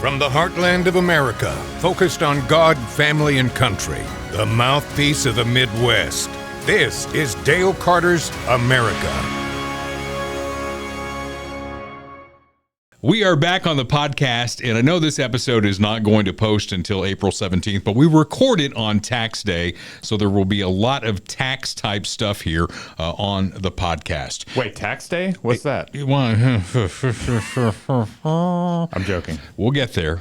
From the heartland of America, focused on God, family, and country, the mouthpiece of the Midwest. This is Dale Carter's America. We are back on the podcast, and I know this episode is not going to post until April 17th, but we record it on tax day, so there will be a lot of tax-type stuff here on the podcast. Wait, tax day? What's that? I'm joking. We'll get there.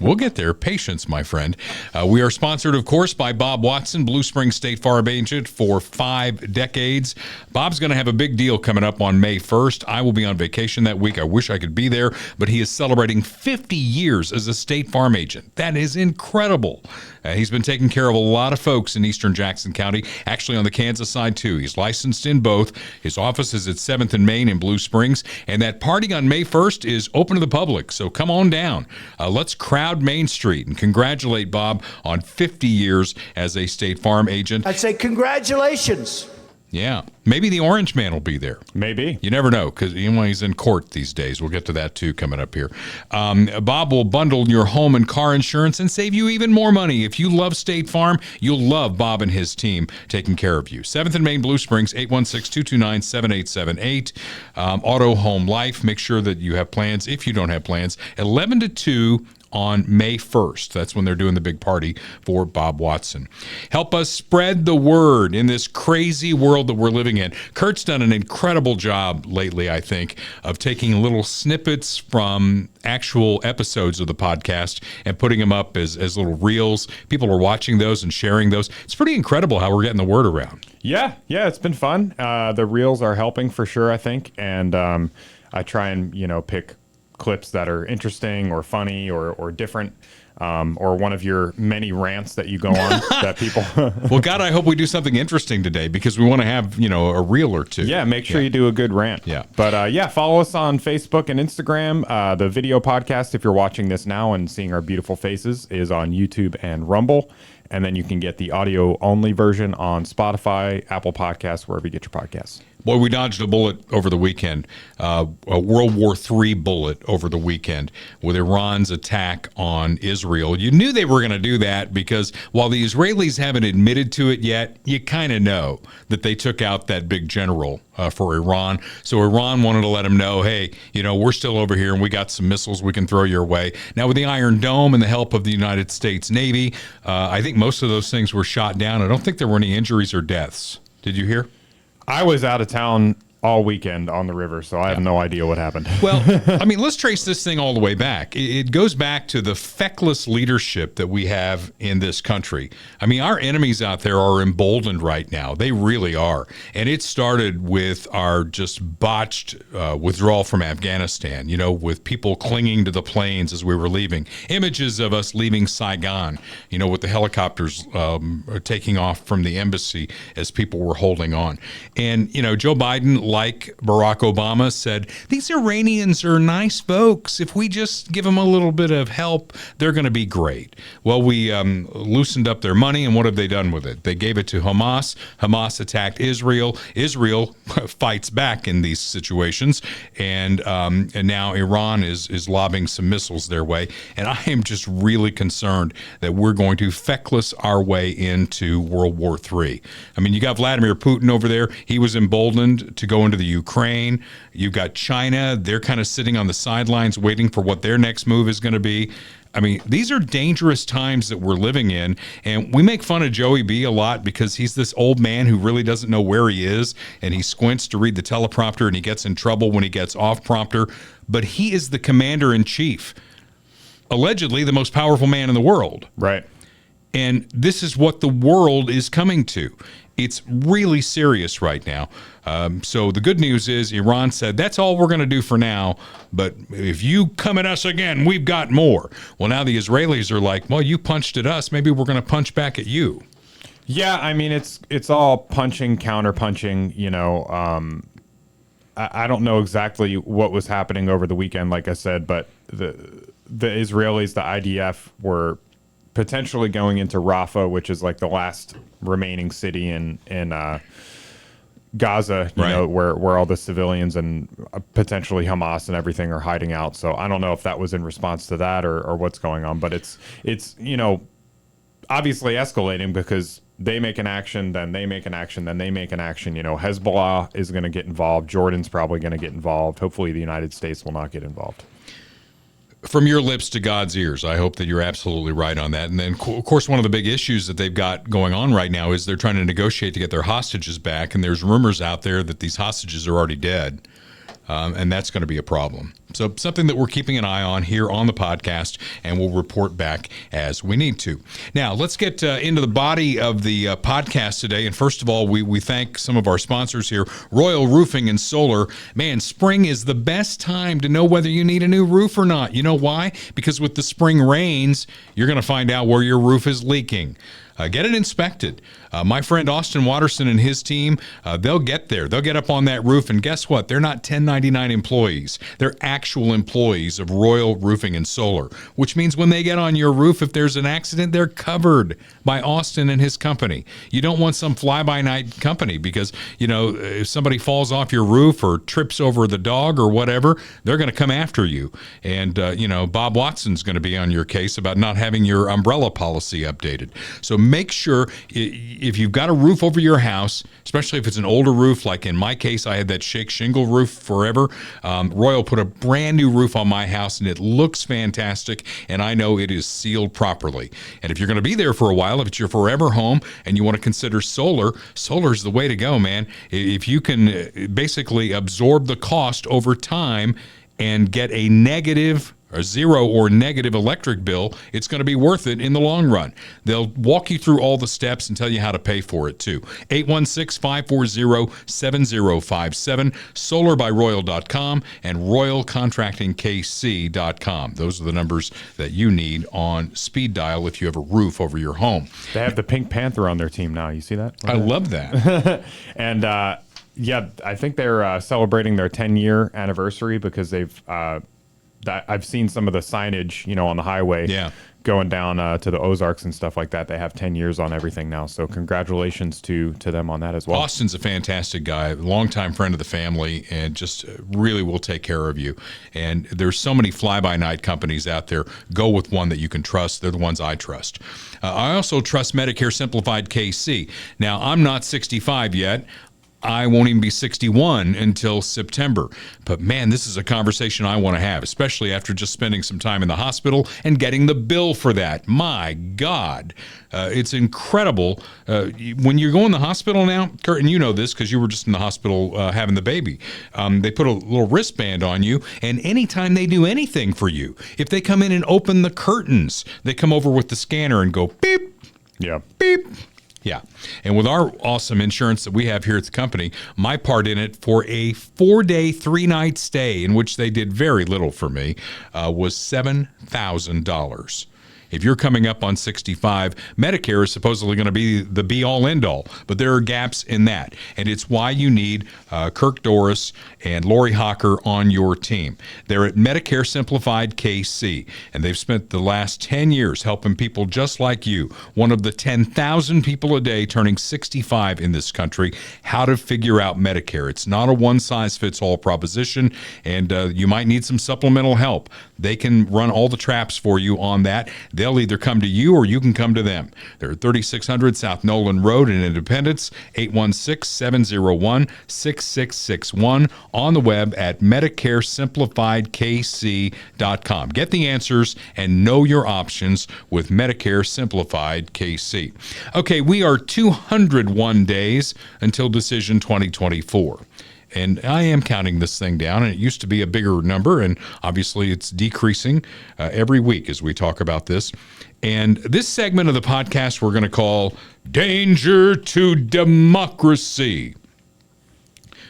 We'll get there. Patience, my friend. We are sponsored, of course, by Bob Watson, Blue Springs State Farm agent for 5 decades. Bob's going to have a big deal coming up on May 1st. I will be on vacation that week. I wish I could be there, but he is celebrating 50 years as a State Farm agent. That is incredible. He's been taking care of a lot of folks in eastern Jackson County, actually on the Kansas side too. He's licensed in both. His office is at 7th and Main in Blue Springs, and that party on May 1st is open to the public, so come on down. Let's crowd Main Street and congratulate Bob on 50 years as a State Farm agent. I'd say congratulations. Yeah, maybe the Orange Man will be there. Maybe. You never know, because he's in court these days. We'll get to that, too, coming up here. Bob will bundle your home and car insurance and save you even more money. If you love State Farm, you'll love Bob and his team taking care of you. 7th and Main, Blue Springs, 816-229-7878. Auto, Home, Life. Make sure that you have plans. If you don't have plans, 11 to 2 on May 1st. That's when they're doing the big party for Bob Watson. Help us spread the word in this crazy world that we're living in. Kurt's done an incredible job lately, I think, of taking little snippets from actual episodes of the podcast and putting them up as little reels. People are watching those and sharing those. It's pretty incredible how we're getting the word around. Yeah, it's been fun. The reels are helping for sure, I think. And I try and, pick clips that are interesting or funny or different, or one of your many rants that you go on that people. Well, God, I hope we do something interesting today, because we want to have, a reel or two. Yeah, make sure you do a good rant. Yeah. But follow us on Facebook and Instagram. The video podcast, if you're watching this now and seeing our beautiful faces, is on YouTube and Rumble. And then you can get the audio-only version on Spotify, Apple Podcasts, wherever you get your podcasts. Boy, we dodged a bullet over the weekend, a World War III bullet over the weekend with Iran's attack on Israel. You knew they were going to do that because while the Israelis haven't admitted to it yet, you kind of know that they took out that big general for Iran. So Iran wanted to let them know, hey, we're still over here and we got some missiles we can throw your way. Now, with the Iron Dome and the help of the United States Navy, I think most of those things were shot down. I don't think there were any injuries or deaths. Did you hear? I was out of town all weekend on the river, so I have no idea what happened. Well, let's trace this thing all the way back. It goes back to the feckless leadership that we have in this country. Our enemies out there are emboldened right now. They really are. And it started with our just botched withdrawal from Afghanistan, with people clinging to the planes as we were leaving. Images of us leaving Saigon, with the helicopters taking off from the embassy as people were holding on. And, Joe Biden, like Barack Obama, said, these Iranians are nice folks. If we just give them a little bit of help, they're going to be great. Well, we loosened up their money, and what have they done with it? They gave it to Hamas. Hamas attacked Israel. Israel fights back in these situations, and now Iran is lobbing some missiles their way. And I am just really concerned that we're going to feckless our way into World War III. You got Vladimir Putin over there. He was emboldened to go into the Ukraine. You've got China. They're kind of sitting on the sidelines waiting for what their next move is going to be. These are dangerous times that we're living in, and we make fun of Joey B a lot because he's this old man who really doesn't know where he is, and he squints to read the teleprompter, and he gets in trouble when he gets off prompter, but he is the commander-in-chief, allegedly the most powerful man in the world. Right. And this is what the world is coming to. It's really serious right now. So the good news is Iran said, that's all we're going to do for now. But if you come at us again, we've got more. Well, now the Israelis are like, well, you punched at us. Maybe we're going to punch back at you. Yeah, it's all punching, counter-punching, I don't know exactly what was happening over the weekend, like I said, but the Israelis, the IDF, were potentially going into Rafah, which is like the last remaining city in Gaza, you Right. know, where all the civilians and potentially Hamas and everything are hiding out. So I don't know if that was in response to that or what's going on, but it's you know, obviously escalating because they make an action, then they make an action, then they make an action. You know, Hezbollah is going to get involved. Jordan's probably going to get involved. Hopefully the United States will not get involved. From your lips to God's ears. I hope that you're absolutely right on that. And then, of course, one of the big issues that they've got going on right now is they're trying to negotiate to get their hostages back. And there's rumors out there that these hostages are already dead. And that's going to be a problem. So something that we're keeping an eye on here on the podcast, and we'll report back as we need to. Now, let's get into the body of the podcast today. And first of all, we thank some of our sponsors here, Royal Roofing and Solar. Man, spring is the best time to know whether you need a new roof or not. You know why? Because with the spring rains, you're going to find out where your roof is leaking. Get it inspected. My friend Austin Watterson and his team, they'll get there. They'll get up on that roof, and guess what? They're not 1099 employees. They're actual employees of Royal Roofing and Solar, which means when they get on your roof, if there's an accident, they're covered by Austin and his company. You don't want some fly-by-night company because, you know, if somebody falls off your roof or trips over the dog or whatever, they're going to come after you. And, you know, Bob Watson's going to be on your case about not having your umbrella policy updated. So make sure if you've got a roof over your house, especially if it's an older roof, like in my case, I had that shake shingle roof forever. Royal put a brand new roof on my house and it looks fantastic. And I know it is sealed properly. And if you're going to be there for a while, if it's your forever home and you want to consider solar, solar is the way to go, man. If you can basically absorb the cost over time and get a negative or zero or negative electric bill, it's going to be worth it in the long run. They'll walk you through all the steps and tell you how to pay for it too. 816-540-7057, solarbyroyal.com, and royalcontractingkc.com. Those are the numbers that you need on speed dial if you have a roof over your home. They have the Pink Panther on their team now. You see that? I love that. And yeah, I think they're celebrating their 10-year anniversary because they've I've seen some of the signage, you know, on the highway going down to the Ozarks and stuff like that. They have 10 years on everything now. So congratulations to them on that as well. Austin's a fantastic guy, longtime friend of the family, and just really will take care of you. And there's so many fly-by-night companies out there. Go with one that you can trust. They're the ones I trust. I also trust Medicare Simplified KC. Now, I'm not 65 yet. I won't even be 61 until September. But man, this is a conversation I want to have, especially after just spending some time in the hospital and getting the bill for that. My God, it's incredible. When you go in the hospital now, Kurt, and you know this because you were just in the hospital having the baby, they put a little wristband on you, and anytime they do anything for you, if they come in and open the curtains, they come over with the scanner and go beep, beep. Yeah. And with our awesome insurance that we have here at the company, my part in it for a 4-day, 3-night stay in which they did very little for me was $7,000. If you're coming up on 65, Medicare is supposedly going to be the be-all, end-all, but there are gaps in that. And it's why you need Kirk Doris and Lori Hocker on your team. They're at Medicare Simplified KC, and they've spent the last 10 years helping people just like you, one of the 10,000 people a day turning 65 in this country, how to figure out Medicare. It's not a one-size-fits-all proposition, and you might need some supplemental help. They can run all the traps for you on that. They'll either come to you or you can come to them. They're at 3600 South Nolan Road in Independence, 816-701-6661, on the web at MedicareSimplifiedKC.com. Get the answers and know your options with Medicare Simplified KC. Okay, we are 201 days until Decision 2024. And I am counting this thing down, and it used to be a bigger number, and obviously it's decreasing every week as we talk about this. And this segment of the podcast we're going to call Danger to Democracy,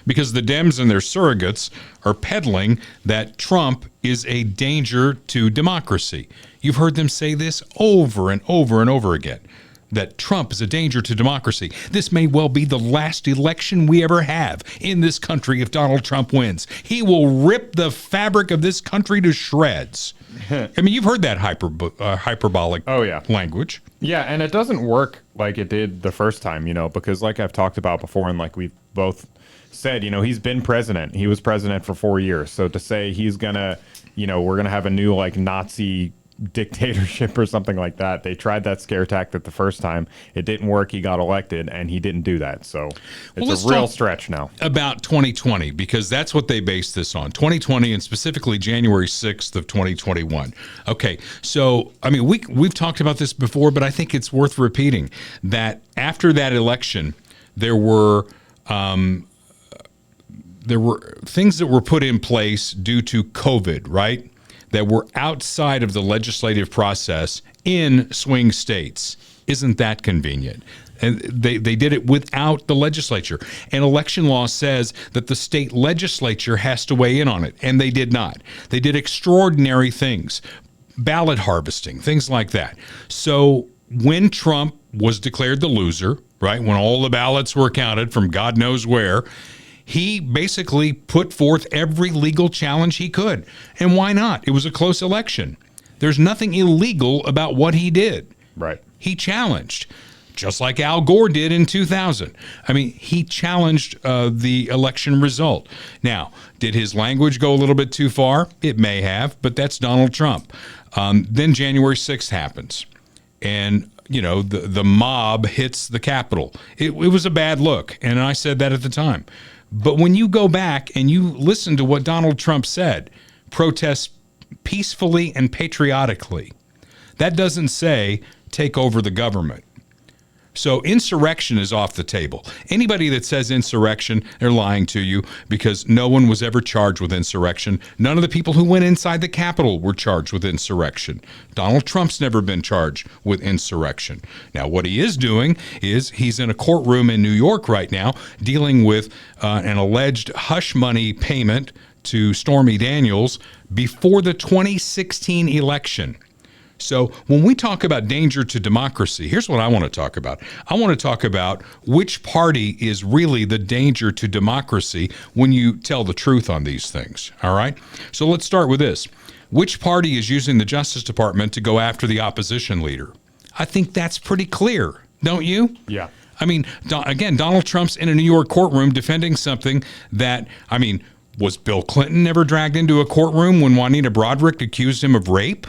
because the Dems and their surrogates are peddling that Trump is a danger to democracy. You've heard them say this over and over and over again, that Trump is a danger to democracy. This may well be the last election we ever have in this country if Donald Trump wins. He will rip the fabric of this country to shreds. I mean, you've heard that hyperbolic language. Yeah, and it doesn't work like it did the first time, you know, because like I've talked about before, and like we've both said, he's been president. He was president for 4 years. So to say he's going to, we're going to have a new like Nazi dictatorship or something like that. They tried that scare tactic the first time. It didn't work. He got elected and he didn't do that. So it's a real stretch now. About 2020, because that's what they based this on. 2020 and specifically January 6th of 2021. Okay. So, I mean, we've talked about this before, but I think it's worth repeating that after that election, there were things that were put in place due to COVID, right? That were outside of the legislative process in swing states. Isn't that convenient? And they did it without the legislature. And election law says that the state legislature has to weigh in on it, and they did not. They did extraordinary things, ballot harvesting, things like that. So when Trump was declared the loser, right, when all the ballots were counted from God knows where, he basically put forth every legal challenge he could. And why not? It was a close election. There's nothing illegal about what he did. Right. He challenged, just like Al Gore did in 2000. I mean, he challenged the election result. Now, did his language go a little bit too far? It may have, but that's Donald Trump. Then January 6th happens. And the mob hits the Capitol. It was a bad look, and I said that at the time. But when you go back and you listen to what Donald Trump said, protest peacefully and patriotically, that doesn't say take over the government. So insurrection is off the table. Anybody that says insurrection, they're lying to you, because no one was ever charged with insurrection. None of the people who went inside the Capitol were charged with insurrection. Donald Trump's never been charged with insurrection. Now, what he is doing is he's in a courtroom in New York right now dealing with an alleged hush money payment to Stormy Daniels before the 2016 election. So when we talk about danger to democracy, here's what I want to talk about. I want to talk about which party is really the danger to democracy when you tell the truth on these things, all right? So let's start with this. Which party is using the Justice Department to go after the opposition leader? I think that's pretty clear, don't you? Yeah. I mean, again, Donald Trump's in a New York courtroom defending something that, I mean, was Bill Clinton ever dragged into a courtroom when Juanita Broaddrick accused him of rape?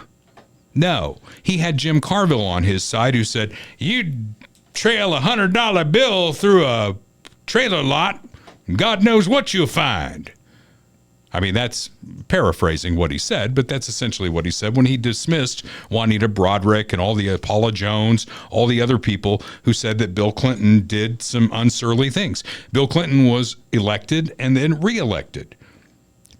No, he had Jim Carville on his side who said, you trail $100 bill through a trailer lot, God knows what you'll find. I mean, that's paraphrasing what he said, but that's essentially what he said when he dismissed Juanita Broaddrick and all the Paula Jones, all the other people who said that Bill Clinton did some unsurly things. Bill Clinton was elected and then reelected.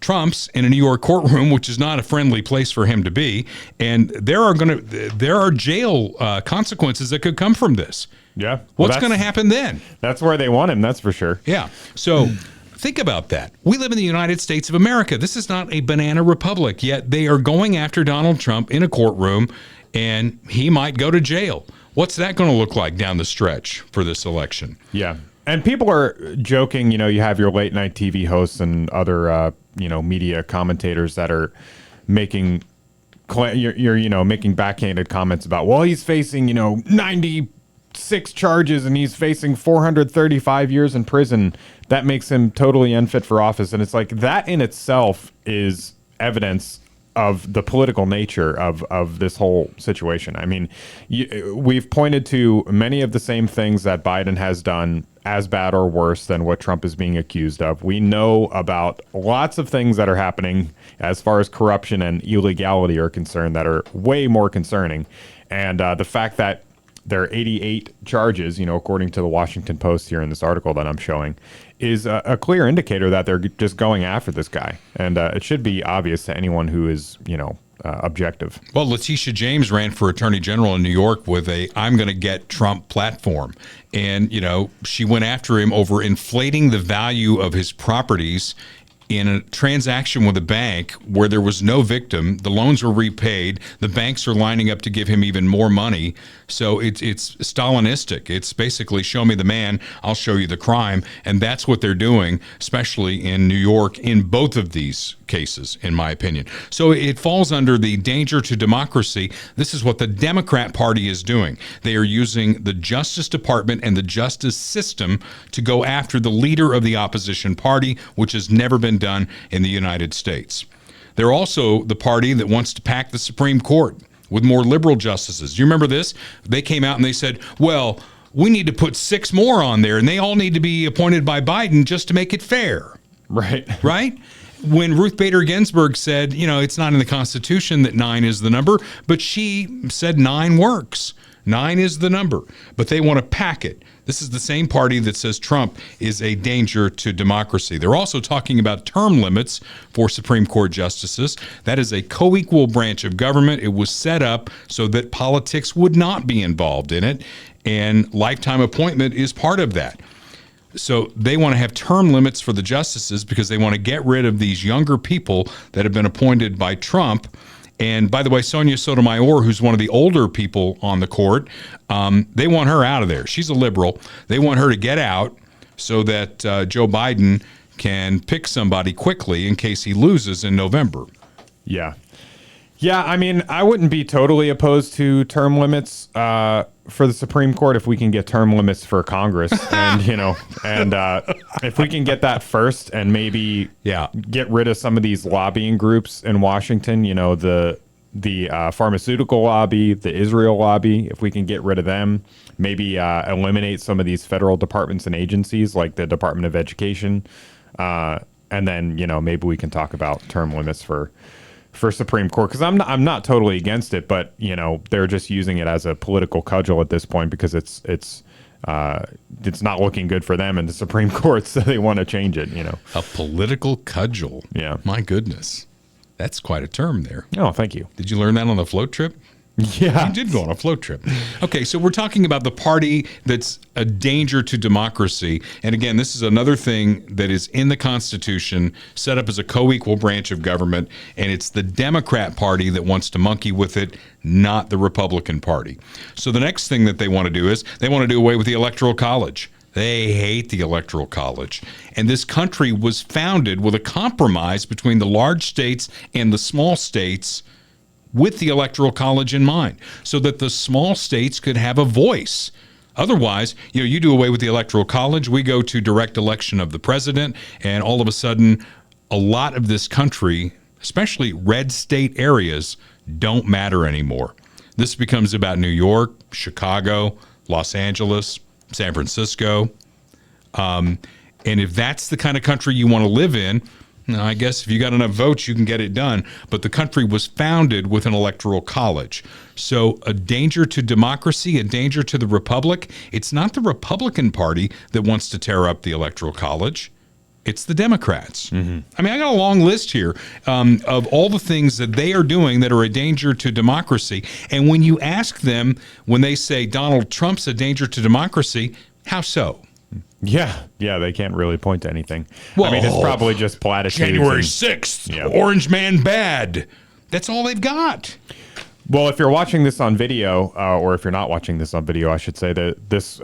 Trump's in a New York courtroom, which is not a friendly place for him to be, and there are jail consequences that could come from this. Yeah. What's going to happen then? That's where they want him, that's for sure. Yeah. So think about that. We live in the United States of America. This is not a banana republic, yet they are going after Donald Trump in a courtroom, and he might go to jail. What's that going to look like down the stretch for this election? Yeah. And people are joking, you have your late night TV hosts and other, media commentators that are making, making backhanded comments about, well, he's facing, 96 charges and he's facing 435 years in prison. That makes him totally unfit for office. And it's like that in itself is evidence of the political nature of this whole situation. I mean, we've pointed to many of the same things that Biden has done as bad or worse than what Trump is being accused of. We know about lots of things that are happening as far as corruption and illegality are concerned that are way more concerning. And the fact that there are 88 charges, according to the Washington Post here in this article that I'm showing, is a clear indicator that they're just going after this guy. And it should be obvious to anyone who is, objective. Well, Letitia James ran for attorney general in New York with a I'm going to get Trump platform. And, she went after him over inflating the value of his properties in a transaction with a bank where there was no victim. The loans were repaid. The banks are lining up to give him even more money. So it's Stalinistic. It's basically show me the man, I'll show you the crime. And that's what they're doing, especially in New York, in both of these cases, in my opinion. So it falls under the danger to democracy. This is what the Democrat Party is doing. They are using the Justice Department and the justice system to go after the leader of the opposition party, which has never been done in the United States. They're also the party that wants to pack the Supreme Court with more liberal justices. Do you remember this? They came out and they said, well, we need to put 6 more on there, and they all need to be appointed by Biden just to make it fair. Right. Right? When Ruth Bader Ginsburg said, it's not in the Constitution that 9 is the number, but she said 9 works. 9 is the number, but they want to pack it. This is the same party that says Trump is a danger to democracy. They're also talking about term limits for Supreme Court justices. That is a co-equal branch of government. It was set up so that politics would not be involved in it, and lifetime appointment is part of that. So they want to have term limits for the justices because they want to get rid of these younger people that have been appointed by Trump. And by the way, Sonia Sotomayor, who's one of the older people on the court, they want her out of there. She's a liberal. They want her to get out so that Joe Biden can pick somebody quickly in case he loses in November. Yeah. Yeah, I mean, I wouldn't be totally opposed to term limits for the Supreme Court if we can get term limits for Congress, and if we can get that first, and maybe get rid of some of these lobbying groups in Washington. The pharmaceutical lobby, the Israel lobby. If we can get rid of them, maybe eliminate some of these federal departments and agencies like the Department of Education, and then maybe we can talk about term limits for Supreme Court, because I'm not totally against it, but they're just using it as a political cudgel at this point because it's not looking good for them in the Supreme Court, so they want to change it. A political cudgel. Yeah, my goodness, that's quite a term there. Oh, thank you. Did you learn that on the float trip? Yeah. You did go on a float trip. Okay, so we're talking about the party that's a danger to democracy. And again, this is another thing that is in the Constitution, set up as a co-equal branch of government, and it's the Democrat Party that wants to monkey with it, not the Republican Party. So the next thing that they want to do is they want to do away with the Electoral College. They hate the Electoral College. And this country was founded with a compromise between the large states and the small states with the Electoral College in mind, so that the small states could have a voice. Otherwise, you do away with the Electoral College, we go to direct election of the president, and all of a sudden, a lot of this country, especially red state areas, don't matter anymore. This becomes about New York, Chicago, Los Angeles, San Francisco. And if that's the kind of country you want to live in, I guess if you got enough votes, you can get it done. But the country was founded with an electoral college. So a danger to democracy, a danger to the republic. It's not the Republican Party that wants to tear up the electoral college. It's the Democrats. Mm-hmm. I mean, I got a long list here of all the things that they are doing that are a danger to democracy. And when you ask them, when they say Donald Trump's a danger to democracy, how so? Yeah, they can't really point to anything. Well, I mean, it's probably just platitudes. January 6th, Orange Man bad. That's all they've got. Well, if you're watching this on video, or if you're not watching this on video, I should say that this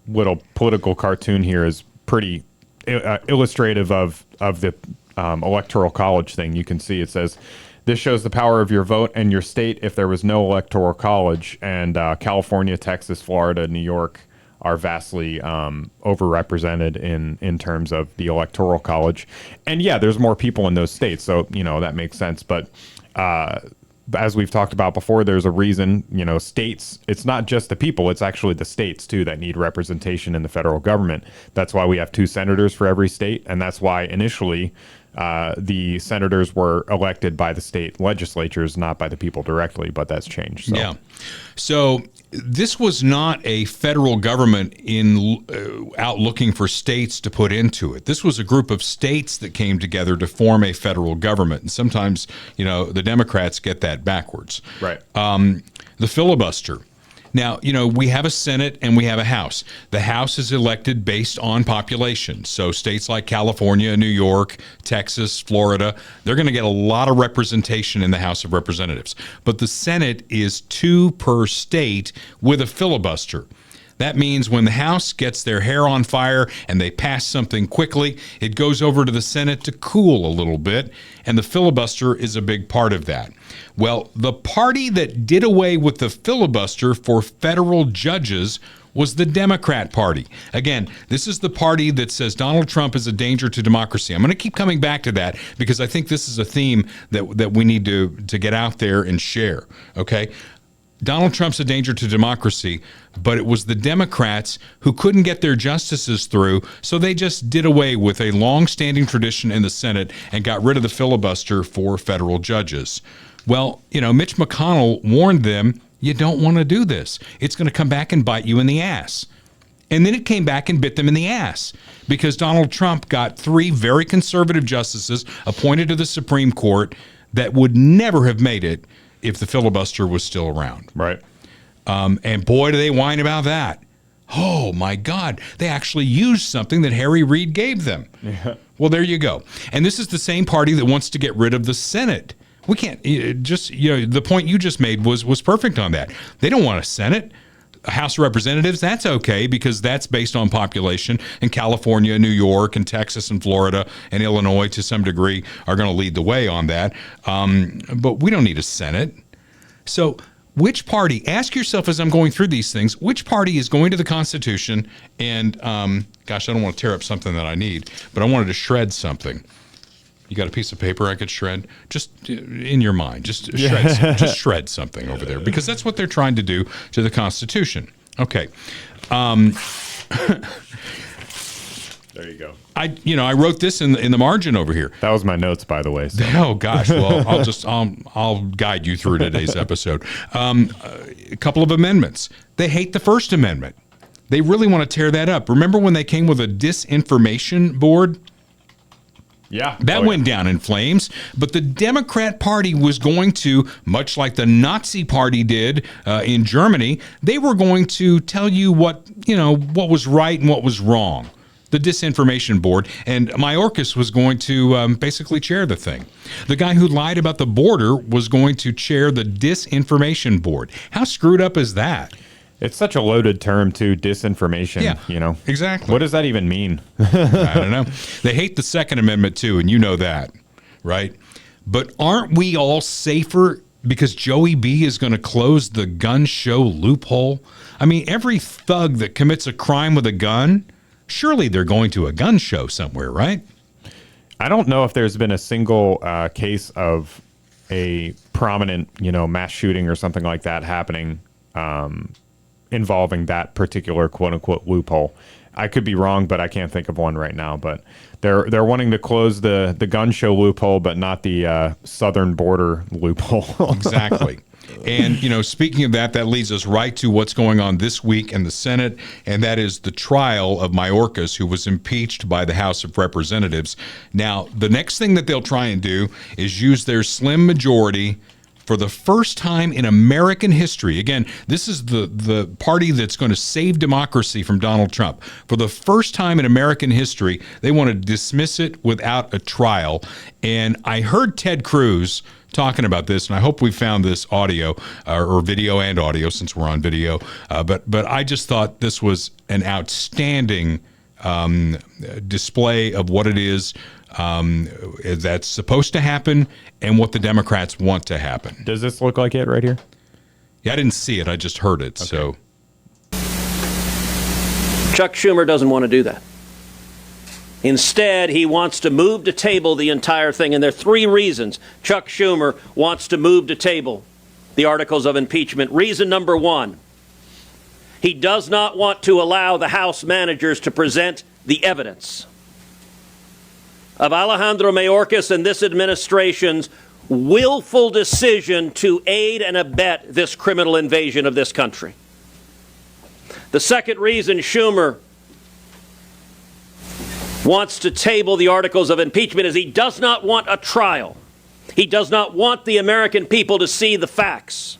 little political cartoon here is pretty illustrative of the electoral college thing. You can see it says, this shows the power of your vote and your state if there was no electoral college. And California, Texas, Florida, New York are vastly overrepresented in terms of the electoral college. And yeah, there's more people in those states, so that makes sense. But as we've talked about before, there's a reason, states, it's not just the people, it's actually the states too that need representation in the federal government. That's why we have 2 senators for every state, and that's why initially the senators were elected by the state legislatures, not by the people directly, but that's changed. So. Yeah. So this was not a federal government out looking for states to put into it. This was a group of states that came together to form a federal government. And sometimes, the Democrats get that backwards. Right. The filibuster. Now, we have a Senate and we have a House. The House is elected based on population. So states like California, New York, Texas, Florida, they're going to get a lot of representation in the House of Representatives. But the Senate is 2 per state with a filibuster. That means when the House gets their hair on fire and they pass something quickly, it goes over to the Senate to cool a little bit, and the filibuster is a big part of that. Well, the party that did away with the filibuster for federal judges was the Democrat Party. Again, this is the party that says Donald Trump is a danger to democracy. I'm going to keep coming back to that because I think this is a theme that we need to get out there and share, okay? Donald Trump's a danger to democracy, but it was the Democrats who couldn't get their justices through, so they just did away with a long-standing tradition in the Senate and got rid of the filibuster for federal judges. Well, Mitch McConnell warned them, you don't want to do this. It's going to come back and bite you in the ass. And then it came back and bit them in the ass because Donald Trump got 3 very conservative justices appointed to the Supreme Court that would never have made it if the filibuster was still around. Right. And boy, do they whine about that. Oh, my God. They actually used something that Harry Reid gave them. Yeah. Well, there you go. And this is the same party that wants to get rid of the Senate. We can't the point you just made was perfect on that. They don't want a Senate. House of Representatives, that's okay because that's based on population. And California, New York, and Texas, and Florida, and Illinois to some degree are going to lead the way on that. But we don't need a Senate. So which party, ask yourself as I'm going through these things, which party is going to the Constitution and, gosh, I don't want to tear up something that I need, but I wanted to shred something. You got a piece of paper I could shred? Just in your mind, just shred something over there because that's what they're trying to do to the Constitution. Okay. There you go. I wrote this in the margin over here. That was my notes, by the way. So. Oh gosh. Well, I'll guide you through today's episode. A couple of amendments. They hate the First Amendment. They really want to tear that up. Remember when they came with a disinformation board? Yeah. That went down in flames, but the Democrat Party was going to, much like the Nazi Party did in Germany, they were going to tell you what was right and what was wrong. The disinformation board, and Mayorkas was going to basically chair the thing. The guy who lied about the border was going to chair the disinformation board. How screwed up is that? It's such a loaded term, too, disinformation. Yeah, exactly. What does that even mean? I don't know. They hate the Second Amendment, too, and you know that, right? But aren't we all safer because Joey B is going to close the gun show loophole? I mean, every thug that commits a crime with a gun, surely they're going to a gun show somewhere, right? I don't know if there's been a single case of a prominent, mass shooting or something like that happening involving that particular quote unquote loophole. I could be wrong, but I can't think of one right now. But they're wanting to close the gun show loophole, but not the southern border loophole. Exactly. And, speaking of that leads us right to what's going on this week in the Senate, and that is the trial of Mayorkas, who was impeached by the House of Representatives. Now, the next thing that they'll try and do is use their slim majority for the first time in American history. Again, this is the party that's going to save democracy from Donald Trump. For the first time in American history, they want to dismiss it without a trial. And I heard Ted Cruz talking about this, and I hope we found this audio or video and audio since we're on video. But I just thought this was an outstanding display of what it is that's supposed to happen and what the Democrats want to happen. Does this look like it right here? Yeah, I didn't see it. I just heard it. Okay. So Chuck Schumer doesn't want to do that. Instead, he wants to move to table the entire thing. And there are 3 reasons Chuck Schumer wants to move to table the articles of impeachment. Reason number 1, he does not want to allow the House managers to present the evidence of Alejandro Mayorkas and this administration's willful decision to aid and abet this criminal invasion of this country. The second reason Schumer wants to table the articles of impeachment is he does not want a trial. He does not want the American people to see the facts.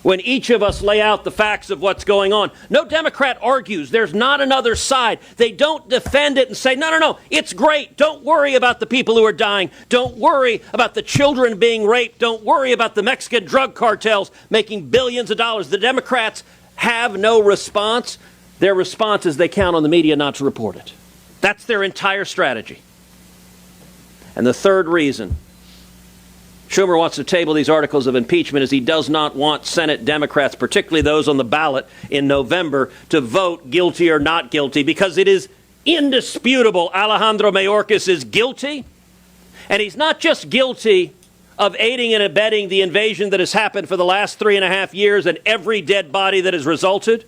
When each of us lay out the facts of what's going on, no Democrat argues there's not another side. They don't defend it and say, no, it's great. Don't worry about the people who are dying. Don't worry about the children being raped. Don't worry about the Mexican drug cartels making billions of dollars. The Democrats have no response, their response is they count on the media not to report it. That's their entire strategy. And the third reason Schumer wants to table these articles of impeachment is he does not want Senate Democrats, particularly those on the ballot in November, to vote guilty or not guilty, because it is indisputable Alejandro Mayorkas is guilty. And he's not just guilty of aiding and abetting the invasion that has happened for the last 3.5 years and every dead body that has resulted,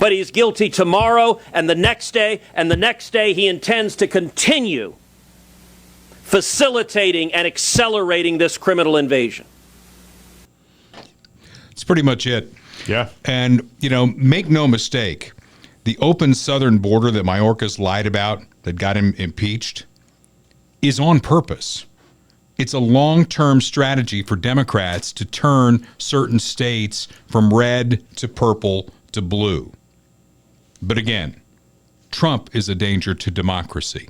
but he's guilty tomorrow and the next day and the next day. He intends to continue facilitating and accelerating this criminal invasion. That's pretty much it. Yeah. And, make no mistake, the open southern border that Mayorkas lied about that got him impeached is on purpose. It's a long-term strategy for Democrats to turn certain states from red to purple to blue. But again, Trump is a danger to democracy.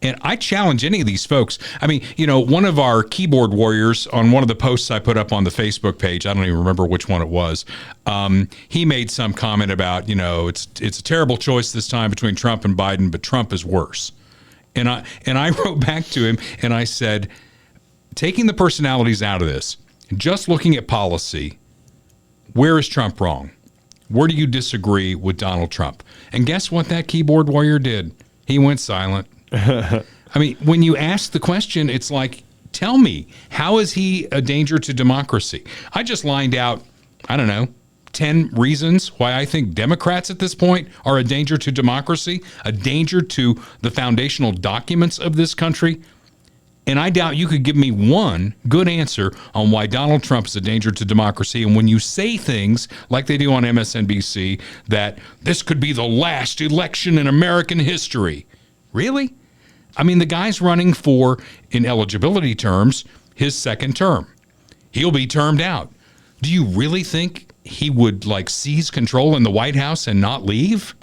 And I challenge any of these folks. I mean, one of our keyboard warriors on one of the posts I put up on the Facebook page, I don't even remember which one it was, he made some comment about, it's a terrible choice this time between Trump and Biden, but Trump is worse. And I wrote back to him and I said, taking the personalities out of this, just looking at policy, where is Trump wrong? Where do you disagree with Donald Trump? And guess what that keyboard warrior did? He went silent. I mean, when you ask the question, it's like, tell me, how is he a danger to democracy? I just lined out, 10 reasons why I think Democrats at this point are a danger to democracy, a danger to the foundational documents of this country. And I doubt you could give me one good answer on why Donald Trump is a danger to democracy. And when you say things like they do on MSNBC, that this could be the last election in American history. Really? I mean, the guy's running for, in eligibility terms, his second term. He'll be termed out. Do you really think he would seize control in the White House and not leave?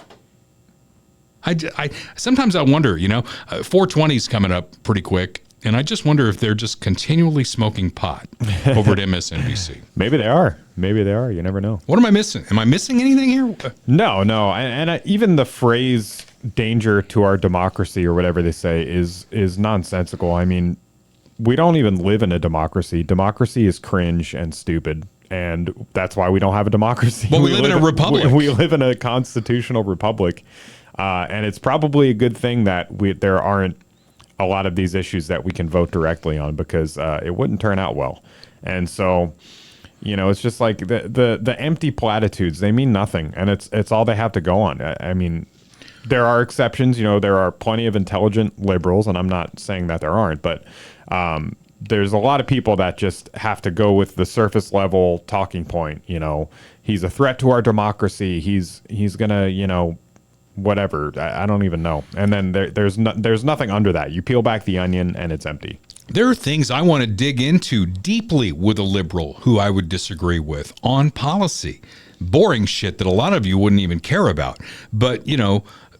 I sometimes I wonder, 420 is coming up pretty quick. And I just wonder if they're just continually smoking pot over at MSNBC. Maybe they are. You never know. What am I missing? Am I missing anything here? No. And even the phrase danger to our democracy or whatever they say is nonsensical. I mean, we don't even live in a democracy. Democracy is cringe and stupid. And that's why we don't have a democracy. But we live in a republic. We live in a constitutional republic. And it's probably a good thing that there aren't a lot of these issues that we can vote directly on, because it wouldn't turn out well. And so, it's just like the empty platitudes, they mean nothing. And it's all they have to go on. I mean, there are exceptions. There are plenty of intelligent liberals, and I'm not saying that there aren't, but there's a lot of people that just have to go with the surface level talking point. He's a threat to our democracy. He's gonna, whatever. I don't even know. And then there's nothing under that. You peel back the onion and it's empty. There are things I want to dig into deeply with a liberal who I would disagree with on policy. Boring shit that a lot of you wouldn't even care about. But,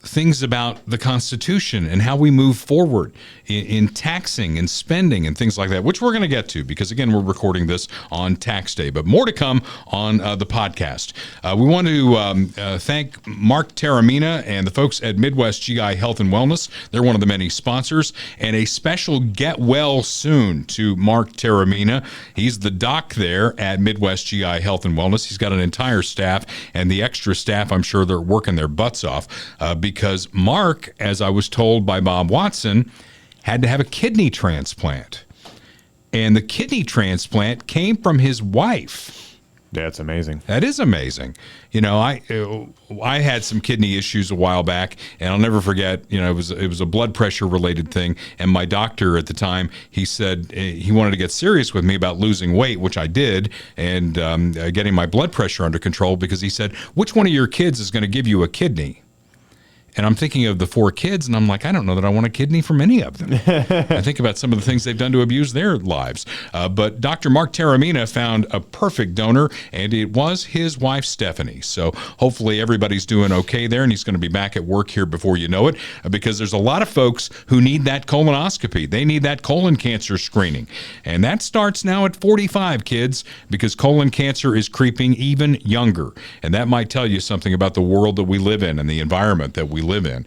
things about the Constitution and how we move forward in taxing and spending and things like that, which we're going to get to because, again, we're recording this on tax day. But more to come on the podcast. We want to thank Mark Taramina and the folks at Midwest GI Health and Wellness. They're one of the many sponsors. And a special get well soon to Mark Taramina. He's the doc there at Midwest GI Health and Wellness. He's got an entire staff, and the extra staff, I'm sure they're working their butts off because Mark, as I was told by Bob Watson, had to have a kidney transplant. And the kidney transplant came from his wife. That's amazing. That is amazing. I had some kidney issues a while back, and I'll never forget, it was a blood pressure related thing. And my doctor at the time, he said he wanted to get serious with me about losing weight, which I did, and getting my blood pressure under control, because he said, which one of your kids is going to give you a kidney? And I'm thinking of the 4 kids, and I'm like, I don't know that I want a kidney from any of them. I think about some of the things they've done to abuse their lives. But Dr. Mark Taramina found a perfect donor, and it was his wife, Stephanie. So hopefully everybody's doing okay there, and he's going to be back at work here before you know it, because there's a lot of folks who need that colonoscopy. They need that colon cancer screening. And that starts now at 45, kids, because colon cancer is creeping even younger. And that might tell you something about the world that we live in and the environment that we live in.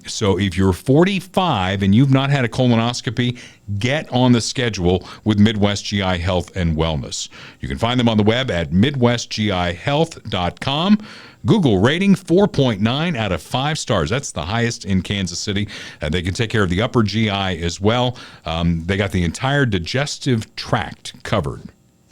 So if you're 45 and you've not had a colonoscopy, get on the schedule with Midwest GI Health and Wellness. You can find them on the web at midwestgihealth.com. Google rating 4.9 out of 5 stars. That's the highest in Kansas City. They can take care of the upper GI as well. They got the entire digestive tract covered.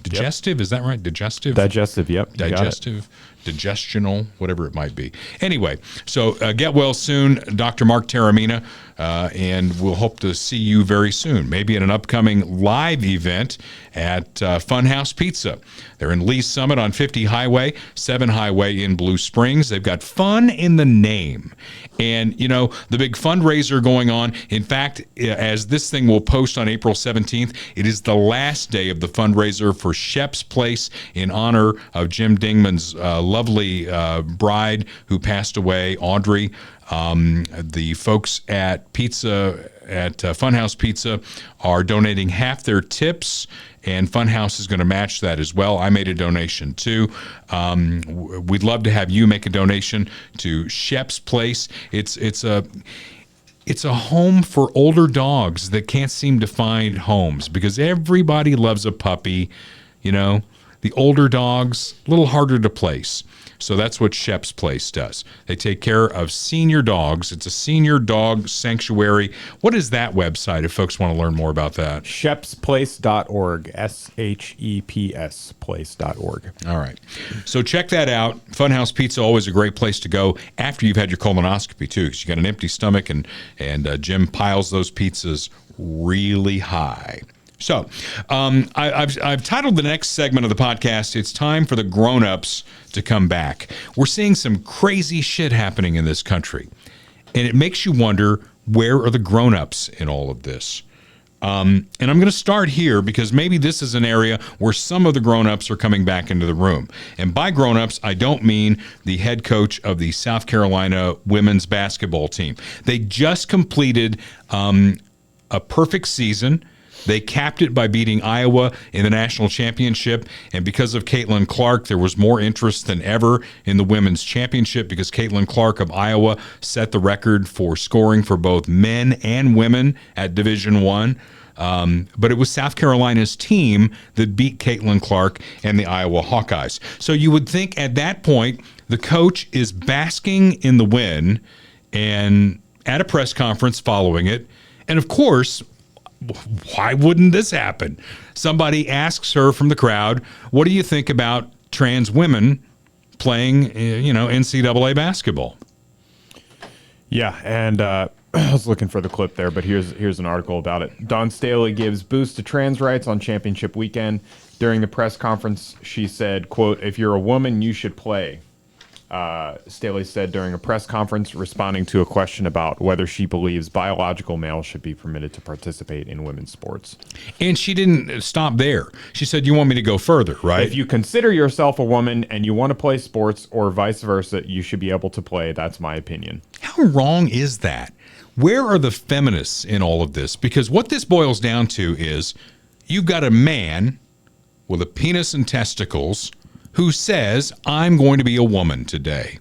Digestive, is that right? Digestive? Digestive, yep. Digestive, digestional, whatever it might be. Anyway, so get well soon, Dr. Mark Taramina, and we'll hope to see you very soon, maybe at an upcoming live event at Funhouse Pizza. They're in Lee Summit on 50 Highway, 7 Highway in Blue Springs. They've got fun in the name. And, you know, the big fundraiser going on. In fact, as this thing will post on April 17th, it is the last day of the fundraiser for Shep's Place in honor of Jim Dingman's lovely bride who passed away, Audrey. The folks at Funhouse Pizza are donating half their tips, and Funhouse is going to match that as well. I made a donation too. We'd love to have you make a donation to Shep's Place. It's a home for older dogs that can't seem to find homes, because everybody loves a puppy. You know, the older dogs, a little harder to place. So that's what Shep's Place does. They take care of senior dogs. It's a senior dog sanctuary. What is that website if folks want to learn more about that? Shepsplace.org. SHEPS place.org. All right. So check that out. Funhouse Pizza, always a great place to go after you've had your colonoscopy, too, because you got an empty stomach, and Jim piles those pizzas really high. So I've titled the next segment of the podcast, It's Time for the Grown-Ups to Come Back. We're seeing some crazy shit happening in this country, and it makes you wonder, where are the grown-ups in all of this? And I'm going to start here, because maybe this is an area where some of the grown-ups are coming back into the room. And by grown-ups, I don't mean the head coach of the South Carolina women's basketball team. They just completed a perfect season. They capped it by beating Iowa in the national championship. And because of Caitlin Clark, there was more interest than ever in the women's championship, because Caitlin Clark of Iowa set the record for scoring for both men and women at Division I. But it was South Carolina's team that beat Caitlin Clark and the Iowa Hawkeyes. So you would think at that point, the coach is basking in the win, and at a press conference following it. And of course, why wouldn't this happen? Somebody asks her from the crowd, what do you think about trans women playing, NCAA basketball? Yeah, and I was looking for the clip there, but here's an article about it. Dawn Staley gives boost to trans rights on championship weekend. During the press conference, she said, quote, "If you're a woman, you should play." Staley said during a press conference, responding to a question about whether she believes biological males should be permitted to participate in women's sports. And she didn't stop there. She said, you want me to go further, right? If you consider yourself a woman and you want to play sports, or vice versa, you should be able to play. That's my opinion. How wrong is that? Where are the feminists in all of this? Because what this boils down to is, you've got a man with a penis and testicles who says, I'm going to be a woman today.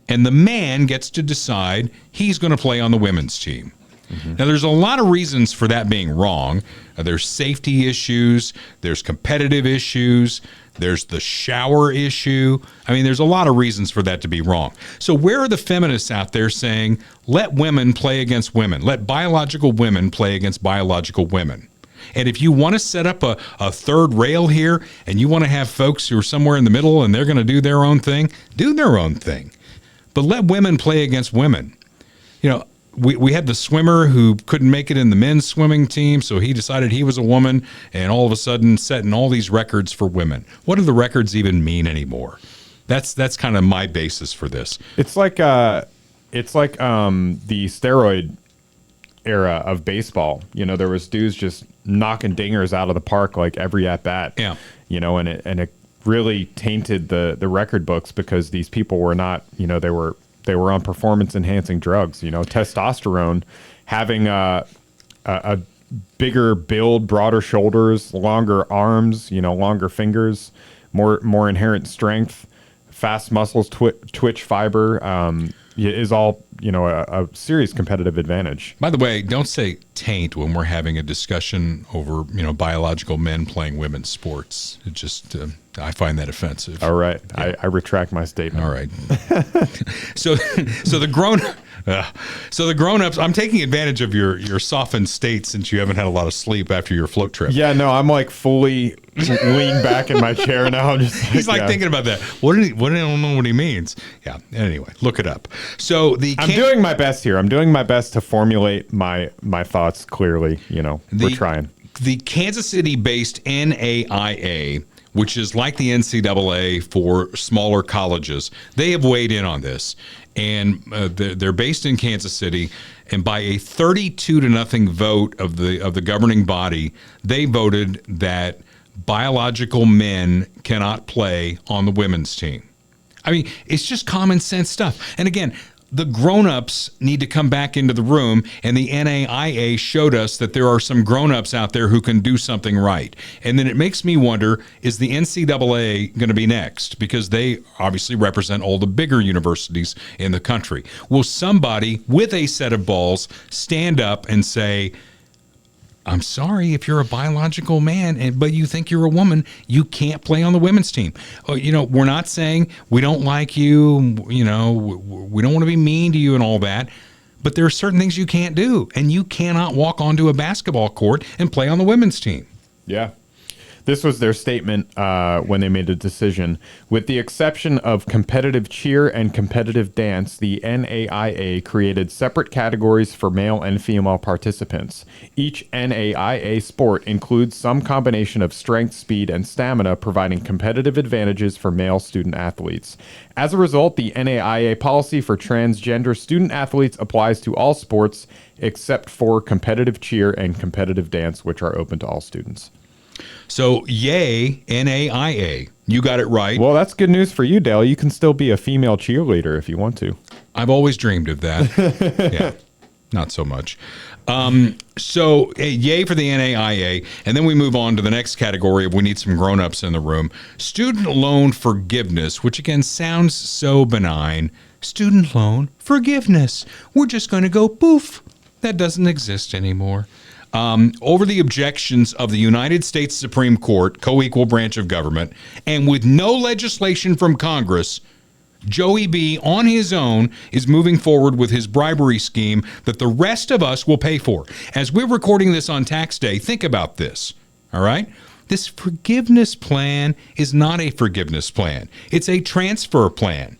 And the man gets to decide he's going to play on the women's team. Mm-hmm. Now, there's a lot of reasons for that being wrong. There's safety issues. There's competitive issues. There's the shower issue. I mean, there's a lot of reasons for that to be wrong. So where are the feminists out there saying, let women play against women? Let biological women play against biological women? And if you want to set up a third rail here, and you want to have folks who are somewhere in the middle and they're going to do their own thing, do their own thing. But let women play against women. You know, we had the swimmer who couldn't make it in the men's swimming team, so he decided he was a woman, and all of a sudden setting all these records for women. What do the records even mean anymore? That's kind of my basis for this. It's like It's like the steroid era of baseball. There was dudes just knocking dingers out of the park like every at bat. Yeah. And it really tainted the record books because these people were not, they were on performance enhancing drugs. Testosterone, having a bigger build, broader shoulders, longer arms, longer fingers, more inherent strength, fast muscles, twitch fiber, is all, a serious competitive advantage. By the way, don't say taint when we're having a discussion over, biological men playing women's sports. It just, I find that offensive. All right. Yeah. I retract my statement. All right. So the grown-ups, I'm taking advantage of your softened state since you haven't had a lot of sleep after your float trip. Yeah, no, I'm like fully leaned back in my chair now. I'm just He's like thinking about that. I don't know what he means. Yeah. Anyway, look it up. So I'm doing my best here. I'm doing my best to formulate my thoughts clearly. We're trying. The Kansas City-based NAIA, which is like the NCAA for smaller colleges, they have weighed in on this. And they're based in Kansas City, and by a 32-0 vote of the governing body, they voted that biological men cannot play on the women's team. I mean, it's just common sense stuff. And again, the grown-ups need to come back into the room, and the NAIA showed us that there are some grown-ups out there who can do something right. And then it makes me wonder, is the NCAA going to be next? Because they obviously represent all the bigger universities in the country. Will somebody with a set of balls stand up and say, I'm sorry, if you're a biological man, but you think you're a woman, you can't play on the women's team. We're not saying we don't like you, we don't want to be mean to you and all that, but there are certain things you can't do, and you cannot walk onto a basketball court and play on the women's team. Yeah. This was their statement when they made a decision. With the exception of competitive cheer and competitive dance, the NAIA created separate categories for male and female participants. Each NAIA sport includes some combination of strength, speed, and stamina, providing competitive advantages for male student athletes. As a result, the NAIA policy for transgender student athletes applies to all sports except for competitive cheer and competitive dance, which are open to all students. So, yay, NAIA. You got it right. Well, that's good news for you, Dale. You can still be a female cheerleader if you want to. I've always dreamed of that. Yeah, not so much. So, yay for the NAIA. And then we move on to the next category of we need some grown-ups in the room. Student loan forgiveness, which again sounds so benign. Student loan forgiveness. We're just going to go poof. That doesn't exist anymore. Over the objections of the United States Supreme Court, co-equal branch of government, and with no legislation from Congress, Joey B. on his own is moving forward with his bribery scheme that the rest of us will pay for. As we're recording this on tax day, think about this, all right? This forgiveness plan is not a forgiveness plan. It's a transfer plan.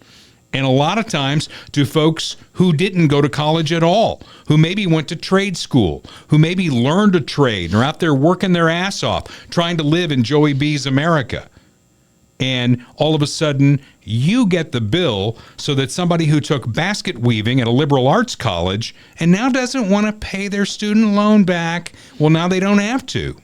And a lot of times to folks who didn't go to college at all, who maybe went to trade school, who maybe learned a trade and are out there working their ass off, trying to live in Joey B's America. And all of a sudden, you get the bill so that somebody who took basket weaving at a liberal arts college and now doesn't want to pay their student loan back, well, now they don't have to.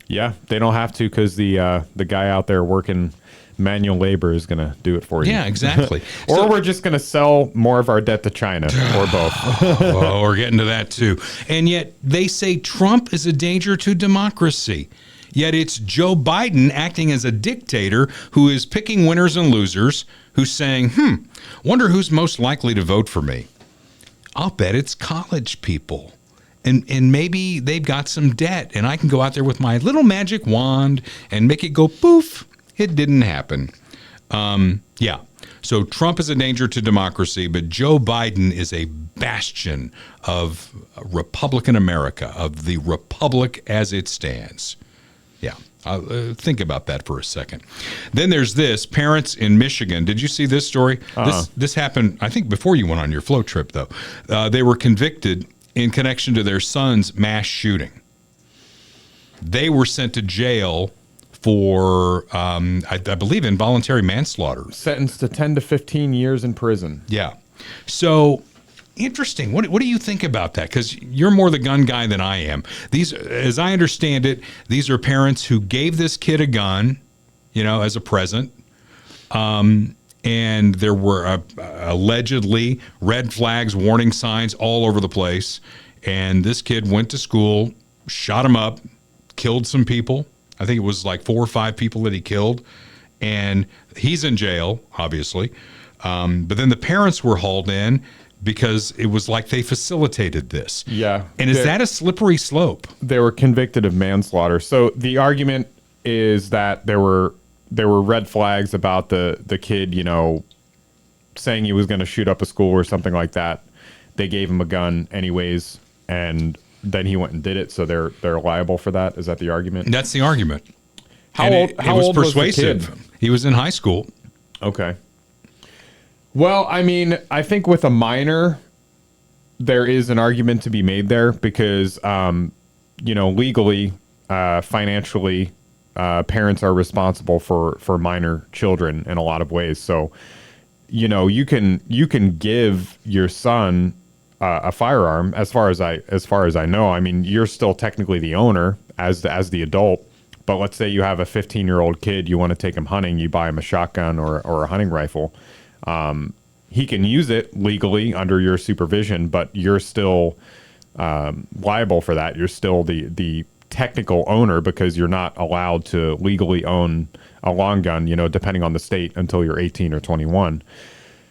Yeah, they don't have to because the guy out there working manual labor is going to do it for you. Yeah, exactly. Or we're just going to sell more of our debt to China, or both. Oh, we're getting to that too. And yet they say Trump is a danger to democracy. Yet it's Joe Biden acting as a dictator who is picking winners and losers, who's saying, wonder who's most likely to vote for me. I'll bet it's college people. And maybe they've got some debt, and I can go out there with my little magic wand and make it go poof. It didn't happen. Yeah. So Trump is a danger to democracy, but Joe Biden is a bastion of Republican America, of the republic as it stands. Yeah. Think about that for a second. Then there's this. Parents in Michigan. Did you see this story? This happened, I think, before you went on your float trip, though. They were convicted in connection to their son's mass shooting. They were sent to jail for, I believe, involuntary manslaughter. Sentenced to 10 to 15 years in prison. Yeah. So interesting. What do you think about that? Because you're more the gun guy than I am. These, as I understand it, these are parents who gave this kid a gun, as a present. And there were allegedly red flags, warning signs all over the place. And this kid went to school, shot him up, killed some people. I think it was like 4 or 5 people that he killed. And he's in jail, obviously. But then the parents were hauled in because it was like they facilitated this. Yeah. And is that a slippery slope? They were convicted of manslaughter. So the argument is that there were red flags about the kid, saying he was going to shoot up a school or something like that. They gave him a gun anyways, and then he went and did it. So they're liable for that. Is that the argument? That's the argument. How And old? it How was old persuasive. Was the kid? He was in high school. Okay. Well, I mean, I think with a minor, there is an argument to be made there because, legally, financially, parents are responsible for minor children in a lot of ways. So, you can give your son a firearm. As far as I know, I mean, you're still technically the owner as the adult. But let's say you have a 15-year-old kid, you want to take him hunting, you buy him a shotgun or a hunting rifle. He can use it legally under your supervision, but you're still liable for that. You're still the technical owner because you're not allowed to legally own a long gun, depending on the state until you're 18 or 21.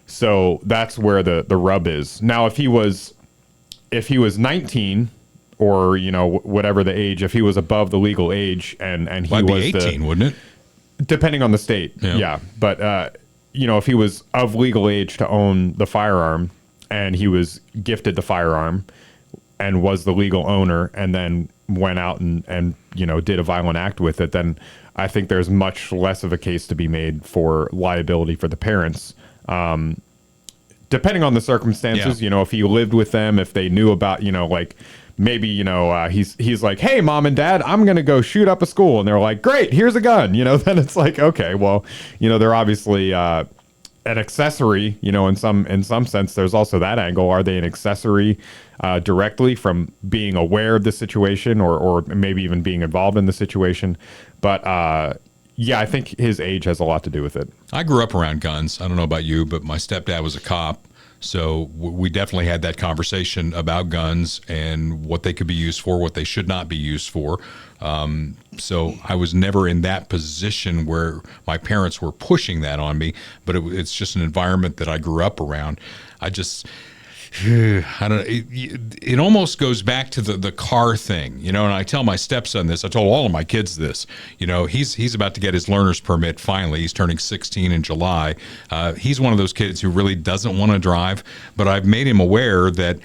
So that's where the rub is. Now, if he was 19 or, whatever the age, if he was above the legal age and he Might was be 18, wouldn't it? depending on the state. Yeah. But, if he was of legal age to own the firearm and he was gifted the firearm and was the legal owner and then went out and did a violent act with it, then I think there's much less of a case to be made for liability for the parents. Depending on the circumstances, if he lived with them, if they knew about, maybe, he's like, hey, mom and dad, I'm going to go shoot up a school. And they're like, great, here's a gun. Then it's like, okay, well, they're obviously an accessory, in some sense. There's also that angle. Are they an accessory directly from being aware of the situation or maybe even being involved in the situation? But yeah, I think his age has a lot to do with it. I grew up around guns. I don't know about you, but my stepdad was a cop. So we definitely had that conversation about guns and what they could be used for, what they should not be used for. So I was never in that position where my parents were pushing that on me, but it's just an environment that I grew up around. I don't know. It almost goes back to the car thing, and I tell my stepson this. I told all of my kids this. He's about to get his learner's permit finally. He's turning 16 in July. He's one of those kids who really doesn't want to drive, but I've made him aware that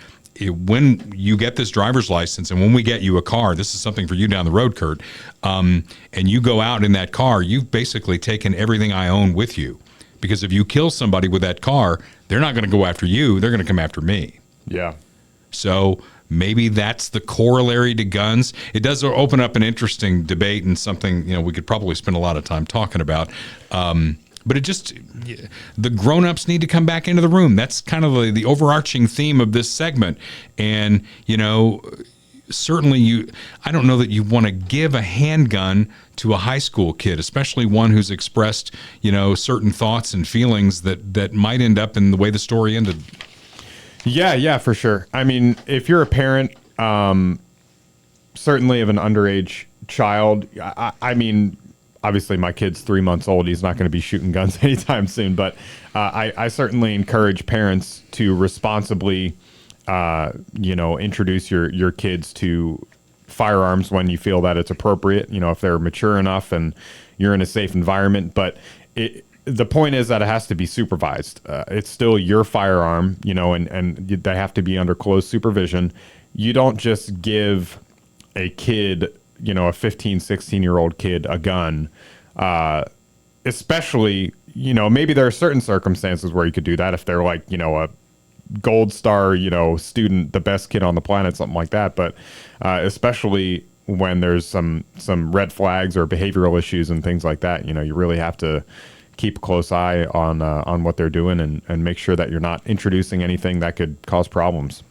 when you get this driver's license and when we get you a car, this is something for you down the road, Kurt, and you go out in that car, you've basically taken everything I own with you. Because if you kill somebody with that car, they're not going to go after you. They're going to come after me. Yeah. So maybe that's the corollary to guns. It does open up an interesting debate and something, we could probably spend a lot of time talking about. But the grown-ups need to come back into the room. That's kind of the overarching theme of this segment. And, certainly I don't know that you want to give a handgun to a high school kid, especially one who's expressed, certain thoughts and feelings that might end up in the way the story ended. Yeah, for sure. I mean, if you're a parent, certainly of an underage child, I mean, obviously my kid's 3 months old. He's not going to be shooting guns anytime soon, but I certainly encourage parents to responsibly introduce your kids to firearms when you feel that it's appropriate, if they're mature enough and you're in a safe environment. But the point is that it has to be supervised. It's still your firearm, and they have to be under close supervision. You don't just give a kid, a 15, 16-year-old kid a gun, especially, maybe there are certain circumstances where you could do that if they're like, a gold star, student, the best kid on the planet, something like that. But especially when there's some red flags or behavioral issues and things like that, you really have to keep a close eye on what they're doing and make sure that you're not introducing anything that could cause problems.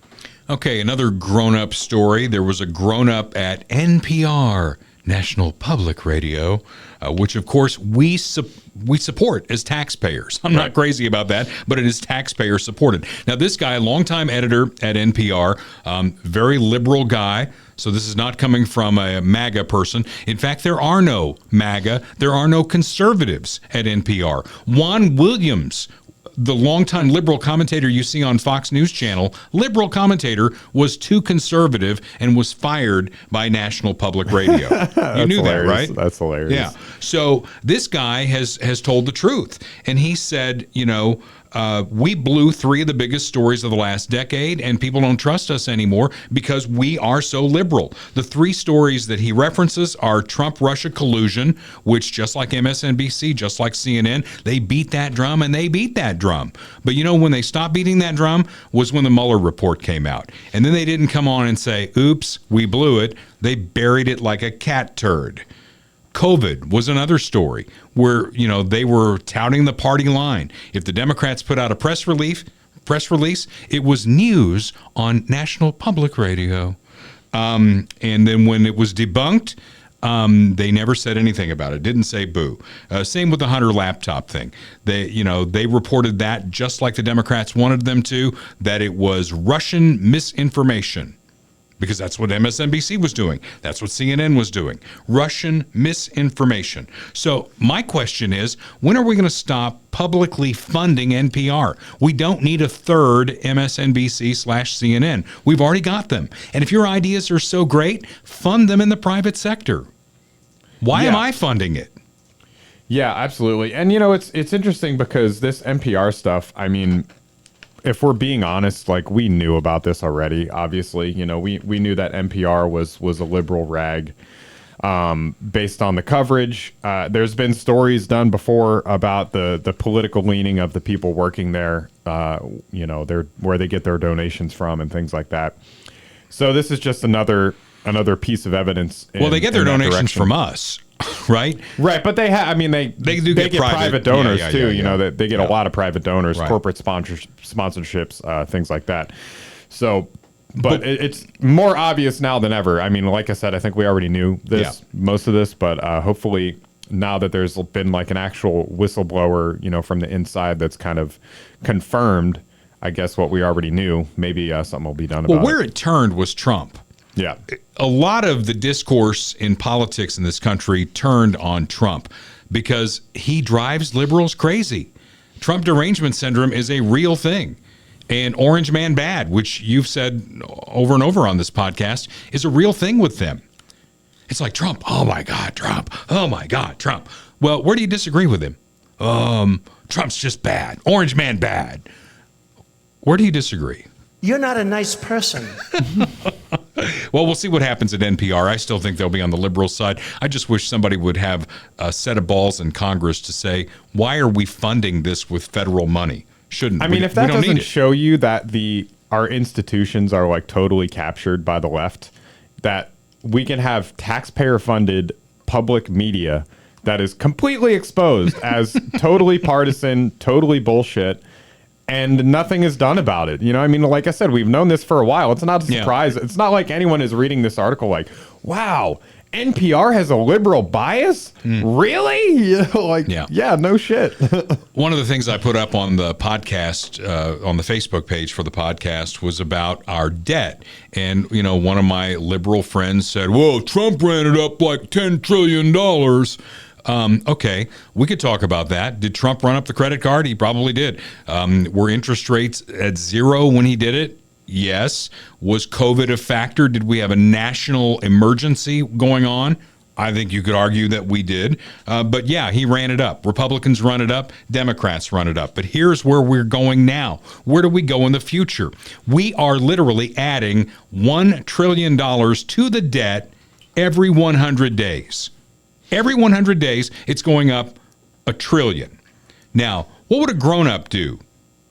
Okay, another grown-up story. There was a grown-up at NPR, National Public Radio, which, of course, we support as taxpayers. I'm not crazy about that, but it is taxpayer supported. Now, this guy, longtime editor at NPR, very liberal guy. So this is not coming from a MAGA person. In fact, there are no MAGA. There are no conservatives at NPR. Juan Williams, the longtime liberal commentator you see on Fox News Channel, liberal commentator, was too conservative and was fired by National Public Radio. You knew that, right? That's hilarious. Yeah. So this guy has told the truth. And he said, we blew 3 of the biggest stories of the last decade, and people don't trust us anymore because we are so liberal. The 3 stories that he references are Trump-Russia collusion, which, just like MSNBC, just like CNN, they beat that drum and they beat that drum. But when they stopped beating that drum was when the Mueller report came out. And then they didn't come on and say, oops, we blew it. They buried it like a cat turd. COVID was another story where, they were touting the party line. If the Democrats put out a press release, it was news on National Public Radio. And then when it was debunked, they never said anything about it. Didn't say boo. Same with the Hunter laptop thing. They reported that just like the Democrats wanted them to, that it was Russian misinformation. Because that's what MSNBC was doing. That's what CNN was doing. Russian misinformation. So my question is, when are we going to stop publicly funding NPR? We don't need a third MSNBC/CNN. We've already got them. And if your ideas are so great, fund them in the private sector. Why am I funding it? Yeah, absolutely. And, it's interesting because this NPR stuff, if we're being honest, we knew about this already. Obviously, we knew that NPR was a liberal rag based on the coverage. There's been stories done before about the political leaning of the people working there. Where they get their donations from and things like that. So this is just another piece of evidence. Well, they get their donations from us. Right, but they have. They get private donors too. They get a lot of private donors, corporate sponsorships, things like that. So, but it's more obvious now than ever. Like I said, I think we already knew most of this, but hopefully now that there's been an actual whistleblower, from the inside that's kind of confirmed, I guess what we already knew. Maybe something will be done about it. Well, where it turned was Trump. Yeah. A lot of the discourse in politics in this country turned on Trump because he drives liberals crazy. Trump derangement syndrome is a real thing. And Orange Man Bad, which you've said over and over on this podcast, is a real thing with them. It's like, Trump, oh my God, Trump, oh my God, Trump. Well, where do you disagree with him? Trump's just bad. Orange Man Bad. Where do you disagree? You're not a nice person. Well, we'll see what happens at NPR. I still think they'll be on the liberal side. I just wish somebody would have a set of balls in Congress to say, why are we funding this with federal money? Shouldn't. If that doesn't show you that our institutions are totally captured by the left, that we can have taxpayer-funded public media that is completely exposed as totally partisan, totally bullshit, and nothing is done about it. Like I said, we've known this for a while. It's not a surprise. Yeah. It's not like anyone is reading this article wow, NPR has a liberal bias? Really? Yeah, no shit. One of the things I put up on the podcast, on the Facebook page for the podcast, was about our debt. And, one of my liberal friends said, well, Trump ran it up like $10 trillion. Okay, we could talk about that. Did Trump run up the credit card? He probably did. Were interest rates at 0 when he did it? Yes. Was COVID a factor? Did we have a national emergency going on? I think you could argue that we did. But yeah, he ran it up. Republicans run it up. Democrats run it up. But here's where we're going now. Where do we go in the future? We are literally adding $1 trillion to the debt every 100 days. Every 100 days, it's going up $1 trillion. Now, what would a grown-up do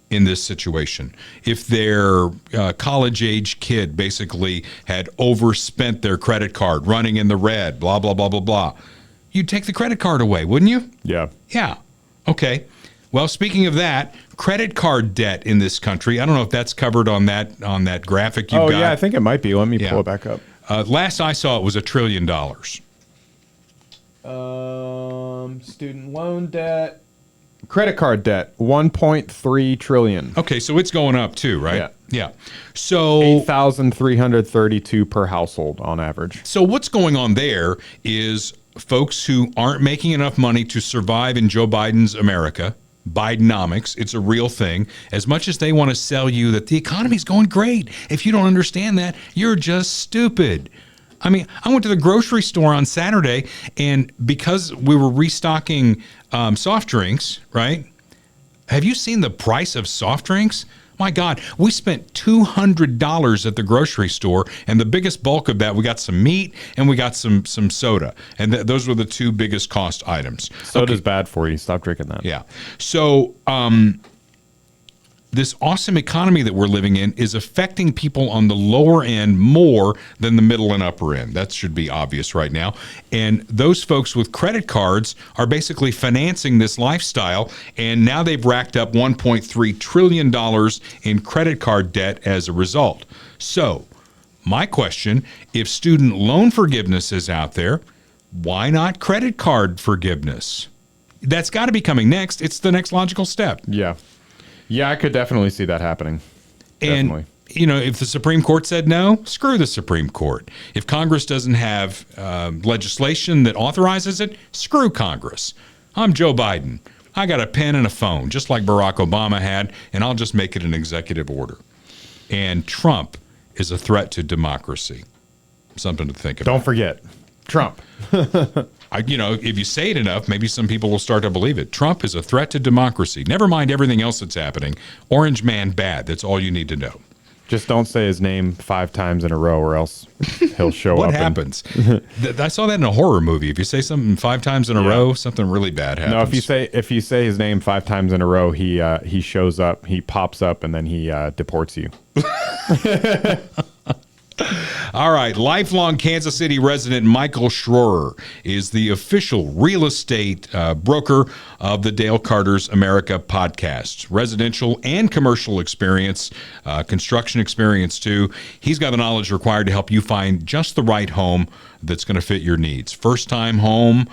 in this situation if their college-age kid basically had overspent their credit card, running in the red, blah, blah, blah, blah, blah? You'd take the credit card away, wouldn't you? Yeah. Yeah. Okay. Well, speaking of that, credit card debt in this country. I don't know if that's covered on that graphic you've got. Oh, yeah, I think it might be. Let me pull it back up. Last I saw, it was $1 trillion. Student loan debt. Credit card debt, 1.3 trillion. Okay, so it's going up too, right? Yeah. So 8,332 per household on average. So what's going on there is folks who aren't making enough money to survive in Joe Biden's America, Bidenomics, it's a real thing. As much as they want to sell you that the economy's going great, if you don't understand that, you're just stupid. I mean, I went to the grocery store on Saturday, and because we were restocking soft drinks, right? Have you seen the price of soft drinks? My God, we spent $200 at the grocery store, and the biggest bulk of that, we got some meat and we got some soda, and those were the two biggest cost items. Soda's bad for you. Stop drinking that. Yeah. So this awesome economy that we're living in is affecting people on the lower end more than the middle and upper end. That should be obvious right now. And those folks with credit cards are basically financing this lifestyle, and now they've racked up $1.3 trillion in credit card debt as a result. So my question, if student loan forgiveness is out there, why not credit card forgiveness? That's got to be coming next. It's the next logical step. Yeah. Yeah, I could definitely see that happening. And, Definitely. you know, if the Supreme Court said no, screw the Supreme Court. If Congress doesn't have legislation that authorizes it, screw Congress. I'm Joe Biden. I got a pen and a phone, just like Barack Obama had, and I'll just make it an executive order. And Trump is a threat to democracy. Something to think about. Don't forget, Trump. If you say it enough, maybe some people will start to believe it. Trump is a threat to democracy. Never mind everything else that's happening. Orange man bad. That's all you need to know. Just don't say his name 5 times in a row, or else he'll show up. What happens? I saw that in a horror movie. If you say something 5 times in a row, something really bad happens. No, if you say his name 5 times in a row, he shows up, he pops up, and then he deports you. All right. Lifelong Kansas City resident Michael Schroer is the official real estate broker of the Dale Carter's America podcast. Residential and commercial experience, construction experience too. He's got the knowledge required to help you find just the right home that's going to fit your needs. First-time home,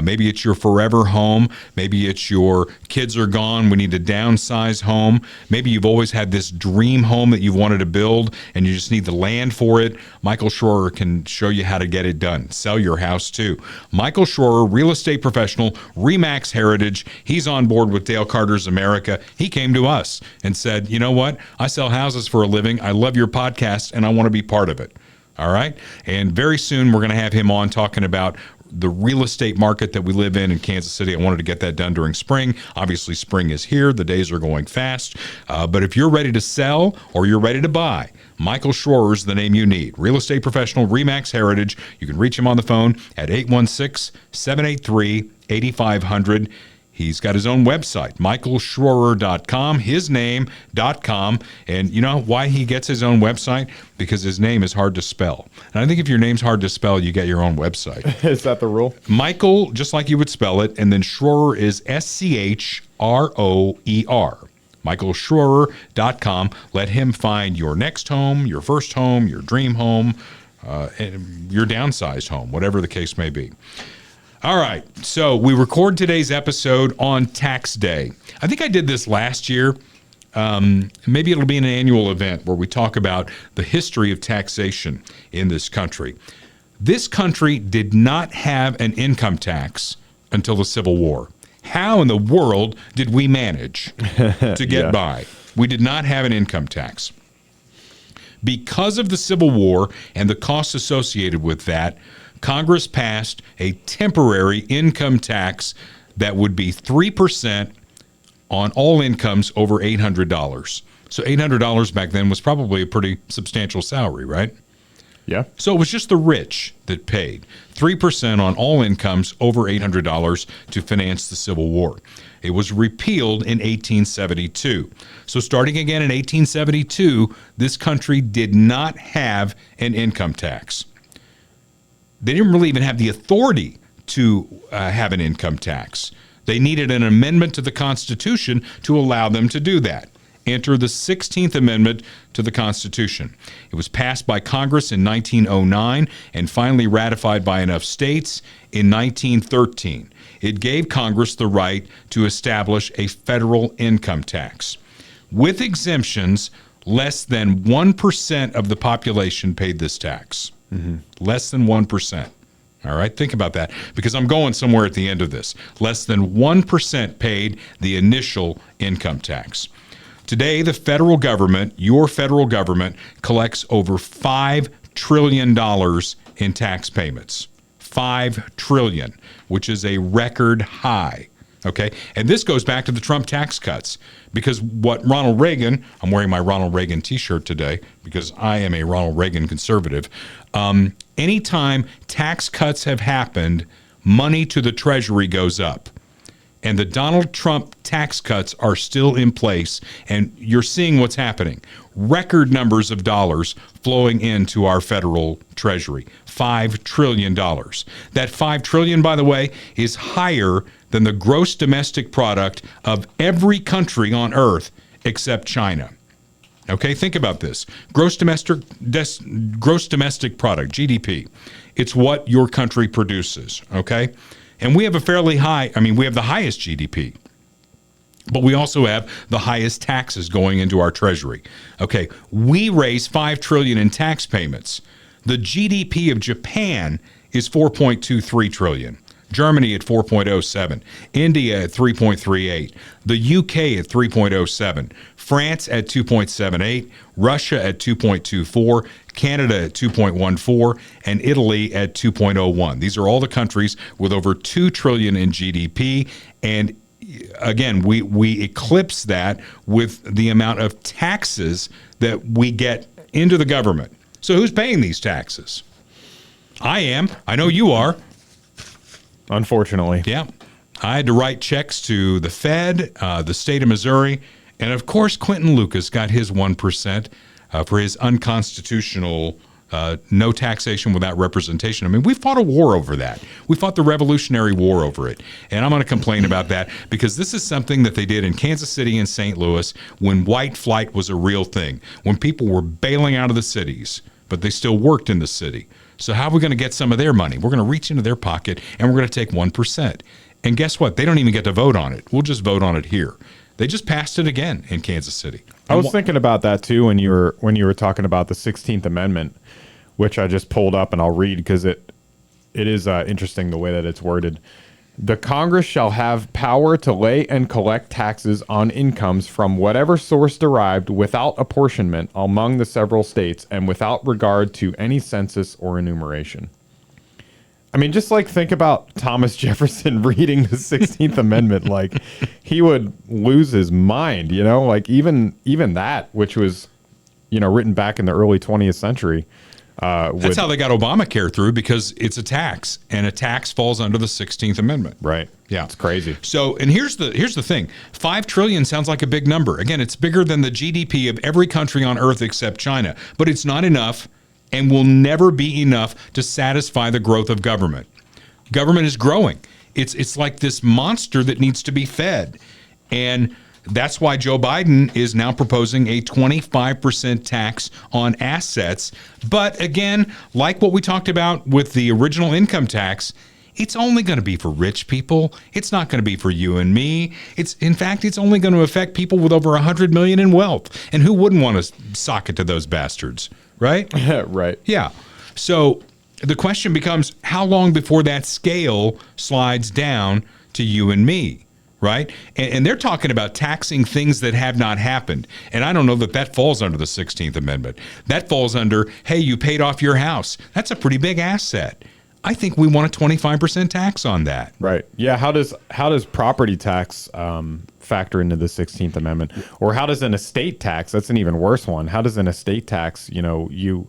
maybe it's your forever home, maybe it's your kids are gone, we need to downsize home, maybe you've always had this dream home that you've wanted to build and you just need the land for it. Michael Schroer can show you how to get it done. Sell your house too. Michael Schroer, real estate professional, RE/MAX Heritage. He's on board with Dale Carter's America. He came to us and said, you know what? I sell houses for a living. I love your podcast and I want to be part of it. All right. And very soon we're going to have him on talking about the real estate market that we live in Kansas City. I wanted to get that done during spring. Obviously, spring is here. The days are going fast. But if you're ready to sell or you're ready to buy, Michael Schroer is the name you need. Real estate professional, RE/MAX Heritage. You can reach him on the phone at 816-783-8500. He's got his own website, michaelschroer.com, hisname.com. And you know why he gets his own website? Because his name is hard to spell. And I think if your name's hard to spell, you get your own website. Is that the rule? Michael, just like you would spell it, and then Schroer is SCHROER. michaelschroer.com. Let him find your next home, your first home, your dream home, and your downsized home, whatever the case may be. All right, so we record today's episode on tax day. I think I did this last year. Maybe it'll be an annual event where we talk about the history of taxation in this country. This country did not have an income tax until the Civil War. How in the world did we manage to get by? We did not have an income tax. Because of the Civil War and the costs associated with that, Congress passed a temporary income tax that would be 3% on all incomes over $800. So $800 back then was probably a pretty substantial salary, right? Yeah. So it was just the rich that paid 3% on all incomes over $800 to finance the Civil War. It was repealed in 1872. So starting again in 1872, this country did not have an income tax. They didn't really even have the authority to have an income tax. They needed an amendment to the Constitution to allow them to do that. Enter the 16th Amendment to the Constitution. It was passed by Congress in 1909 and finally ratified by enough states in 1913. It gave Congress the right to establish a federal income tax. With exemptions, less than 1% of the population paid this tax. Less than 1%. All right, think about that, because I'm going somewhere at the end of this. Less than 1% paid the initial income tax. Today, the federal government, your federal government, collects over $5 trillion in tax payments. $5 trillion, which is a record high. Okay, and this goes back to the Trump tax cuts, because what Ronald Reagan, I'm wearing my Ronald Reagan t-shirt today because I am a Ronald Reagan conservative. Anytime tax cuts have happened, money to the Treasury goes up. And the Donald Trump tax cuts are still in place, and you're seeing what's happening. Record numbers of dollars flowing into our federal treasury. $5 trillion. That $5 trillion, by the way, is higher than the gross domestic product of every country on earth except China. Okay, think about this. Gross domestic product, GDP. It's what your country produces, okay? And we have a fairly high, we have the highest GDP, but we also have the highest taxes going into our treasury. Okay, we raise $5 trillion in tax payments. The GDP of Japan is $4.23 trillion. Germany at 4.07, India at 3.38, the UK at 3.07, France at 2.78, Russia at 2.24, Canada at 2.14, and Italy at 2.01. These are all the countries with over $2 trillion in GDP. And again, we eclipse that with the amount of taxes that we get into the government. So who's paying these taxes? I am. I know you are. Unfortunately. Yeah. I had to write checks to the Fed, the state of Missouri, and of course, Quentin Lucas got his 1% for his unconstitutional no taxation without representation. We fought a war over that. We fought the Revolutionary War over it. And I'm going to complain about that because this is something that they did in Kansas City and St. Louis when white flight was a real thing, when people were bailing out of the cities, but they still worked in the city. So how are we going to get some of their money? We're going to reach into their pocket and we're going to take 1%. And guess what? They don't even get to vote on it. We'll just vote on it here. They just passed it again in Kansas City. I was thinking about that too when you were talking about the 16th Amendment, which I just pulled up and I'll read because it is interesting the way that it's worded. The Congress shall have power to lay and collect taxes on incomes from whatever source derived without apportionment among the several states and without regard to any census or enumeration. Just think about Thomas Jefferson reading the 16th Amendment. He would lose his mind, even that, which was, written back in the early 20th century. That's how they got Obamacare through, because it's a tax, and a tax falls under the 16th Amendment. Right. Yeah. It's crazy. So, and here's the thing. $5 trillion sounds like a big number. Again, it's bigger than the GDP of every country on earth except China, but it's not enough and will never be enough to satisfy the growth of government. Government is growing. It's like this monster that needs to be fed. And that's why Joe Biden is now proposing a 25% tax on assets. But again, like what we talked about with the original income tax, it's only going to be for rich people. It's not going to be for you and me. In fact, it's only going to affect people with over $100 million in wealth. And who wouldn't want to sock it to those bastards, right? Right. Yeah. So the question becomes, how long before that scale slides down to you and me? Right? And they're talking about taxing things that have not happened. And I don't know that falls under the 16th Amendment. That falls under, hey, you paid off your house. That's a pretty big asset. I think we want a 25% tax on that. Right. Yeah. How does property tax factor into the 16th Amendment? Or how does an estate tax? That's an even worse one. How does an estate tax? You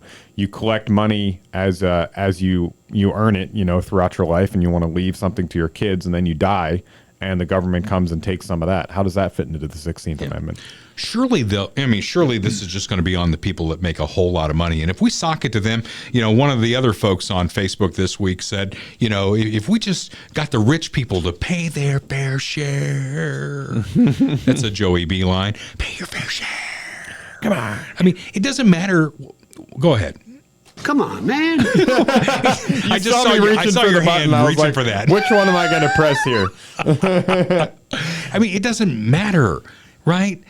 collect money as you earn it. Throughout your life, and you want to leave something to your kids, and then you die. and the government comes and takes some of that. How does that fit into the 16th Amendment? Surely surely this is just going to be on the people that make a whole lot of money. And if we sock it to them, one of the other folks on Facebook this week said, if we just got the rich people to pay their fair share. That's a Joey B line. Pay your fair share. Come on. I mean, it doesn't matter. Go ahead. Come on, man. I saw your hand reaching for that. Which one am I going to press here? I mean, it doesn't matter, right?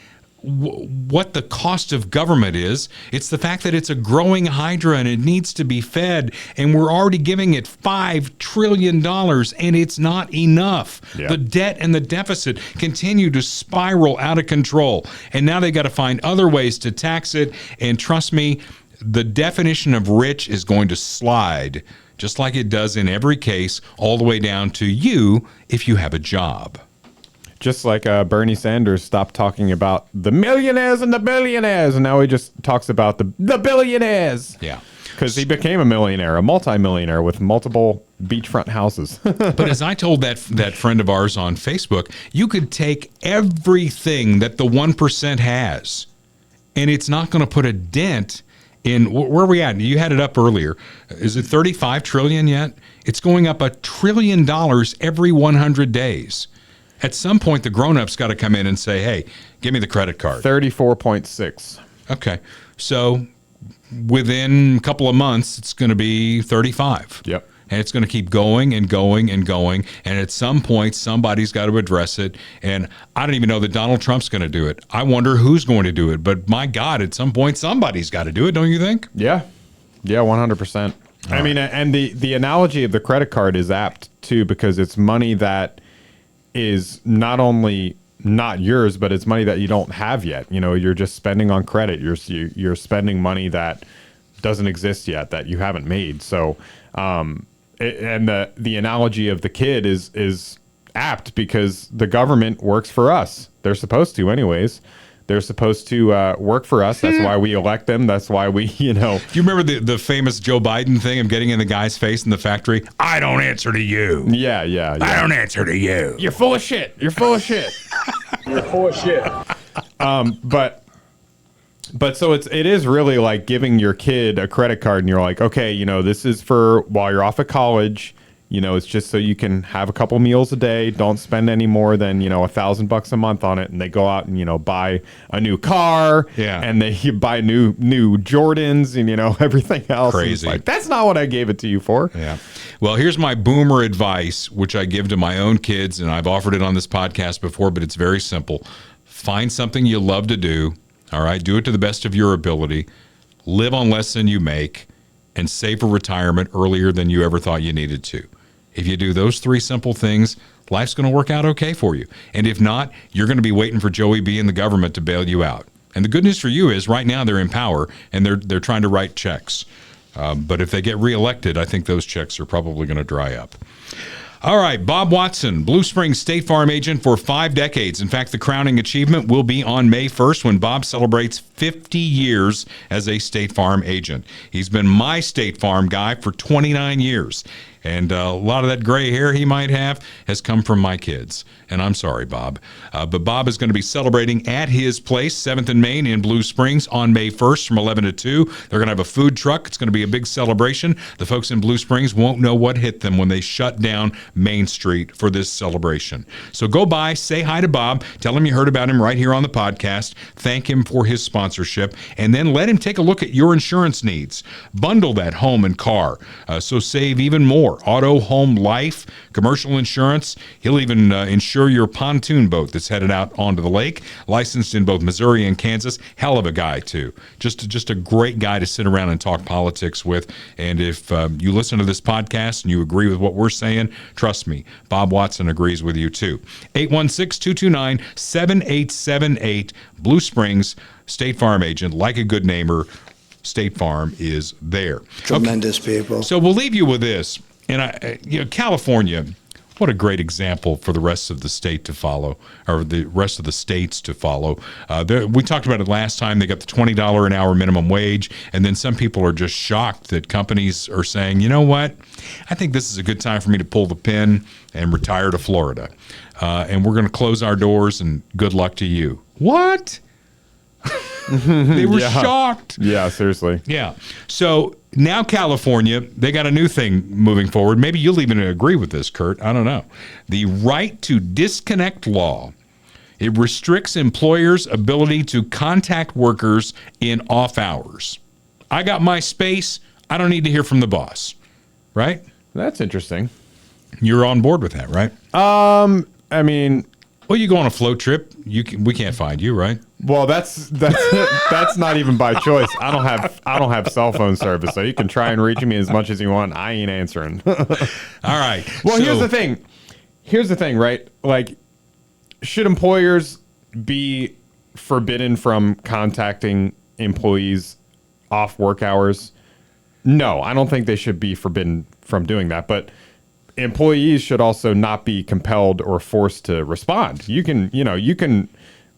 What the cost of government is. It's the fact that it's a growing hydra and it needs to be fed, and we're already giving it $5 trillion, and it's not enough. Yeah. The debt and the deficit continue to spiral out of control, and now they got to find other ways to tax it. And trust me, the definition of rich is going to slide, just like it does in every case, all the way down to you if you have a job. Just like Bernie Sanders stopped talking about the millionaires and the billionaires, and now he just talks about the billionaires. Yeah. Because he became a millionaire, a multimillionaire with multiple beachfront houses. But as I told that friend of ours on Facebook, you could take everything that the 1% has, and it's not going to put a dent in where are we at? You had it up earlier. Is it 35 trillion yet? It's going up $1 trillion every 100 days. At some point, the grown-ups got to come in and say, hey, give me the credit card. 34.6. Okay. So within a couple of months, it's going to be 35. Yep. And it's going to keep going and going and going. And at some point, somebody's got to address it. And I don't even know that Donald Trump's going to do it. I wonder who's going to do it. But my God, at some point, somebody's got to do it, don't you think? Yeah. Yeah, 100%. I mean, and the analogy of the credit card is apt, too, because it's money that is not only not yours, but it's money that you don't have yet. You're just spending on credit. You're spending money that doesn't exist yet, that you haven't made. So, and the analogy of the kid is apt because the government works for us. They're supposed to, anyways. They're supposed to work for us. That's why we elect them. That's why we, Do you remember the famous Joe Biden thing of getting in the guy's face in the factory? I don't answer to you. Yeah. I don't answer to you. You're full of shit. You're full of shit. You're full of shit. But so it is really like giving your kid a credit card and you're like, okay, this is for while you're off at college. It's just so you can have a couple meals a day. Don't spend any more than, $1,000 a month on it. And they go out and, buy a new car. Yeah. And they buy new Jordans and, everything else. Crazy. Like, that's not what I gave it to you for. Yeah. Well, here's my boomer advice, which I give to my own kids. And I've offered it on this podcast before, but it's very simple. Find something you love to do. All right. Do it to the best of your ability. Live on less than you make. And save for retirement earlier than you ever thought you needed to. If you do those three simple things, life's going to work out okay for you. And if not, you're going to be waiting for Joey B and the government to bail you out. And the good news for you is right now they're in power and they're trying to write checks. But if they get reelected, I think those checks are probably going to dry up. All right, Bob Watson, Blue Springs State Farm agent for 5 decades. In fact, the crowning achievement will be on May 1st when Bob celebrates 50 years as a State Farm agent. He's been my State Farm guy for 29 years. And a lot of that gray hair he might have has come from my kids. And I'm sorry, Bob. But Bob is going to be celebrating at his place, 7th and Main in Blue Springs on May 1st from 11 to 2. They're going to have a food truck. It's going to be a big celebration. The folks in Blue Springs won't know what hit them when they shut down Main Street for this celebration. So go by, say hi to Bob, tell him you heard about him right here on the podcast, thank him for his sponsorship, and then let him take a look at your insurance needs. Bundle that home and car, so save even more. Auto, home, life, commercial insurance. He'll even insure your pontoon boat that's headed out onto the lake. Licensed in both Missouri and Kansas. Hell of a guy, too. Just a great guy to sit around and talk politics with. And if you listen to this podcast and you agree with what we're saying, trust me, Bob Watson agrees with you, too. 816-229-7878. Blue Springs, State Farm agent, like a good neighbor. State Farm is there. Tremendous people. So we'll leave you with this. And California, What a great example for the rest of the state to follow, or the rest of the states to follow. We talked about it last time. They got the $20 an hour minimum wage, and then some people are just shocked that companies are saying, you know what, I think this is a good time for me to pull the pin and retire to Florida. And we're going to close our doors, and good luck to you. What? They were shocked. Yeah, seriously. Yeah. So now California, they got a new thing moving forward. Maybe you'll even agree with this, Kurt. I don't know. The right to disconnect law. It restricts employers' ability to contact workers in off hours. I got my space. I don't need to hear from the boss. Right? That's interesting. You're on board with that, right? I mean, well, you go on a float trip. We can't find you, right? well, that's not even by choice. I don't have cell phone service, so you can try and reach me as much as you want. I ain't answering. All right. Well, here's the thing. Here's the thing, right? Like, should employers be forbidden from contacting employees off work hours? No, I don't think they should be forbidden from doing that. But employees should also not be compelled or forced to respond. You can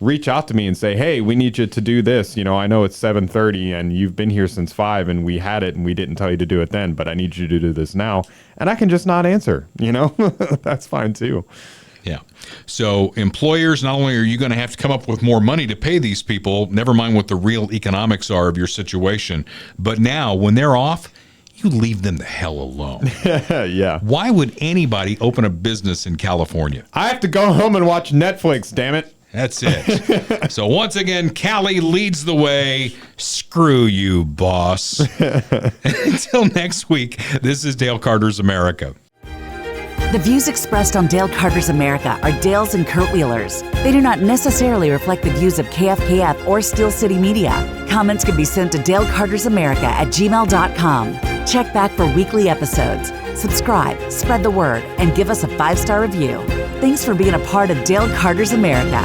reach out to me and say, hey, we need you to do this. I know it's 7:30 and you've been here since 5 and we had it and we didn't tell you to do it then, but I need you to do this now. And I can just not answer, That's fine too. Yeah. So employers, not only are you going to have to come up with more money to pay these people, never mind what the real economics are of your situation, but now when they're off, you leave them the hell alone. Yeah. Why would anybody open a business in California? I have to go home and watch Netflix, damn it. That's it. So once again, Cali leads the way. Screw you, boss. Until next week, this is Dale Carter's America. The views expressed on Dale Carter's America are Dale's and Kurt Wheeler's. They do not necessarily reflect the views of KFKF or Steel City Media. Comments can be sent to dalecartersamerica@gmail.com. Check back for weekly episodes. Subscribe, spread the word, and give us a 5-star review. Thanks for being a part of Dale Carter's America.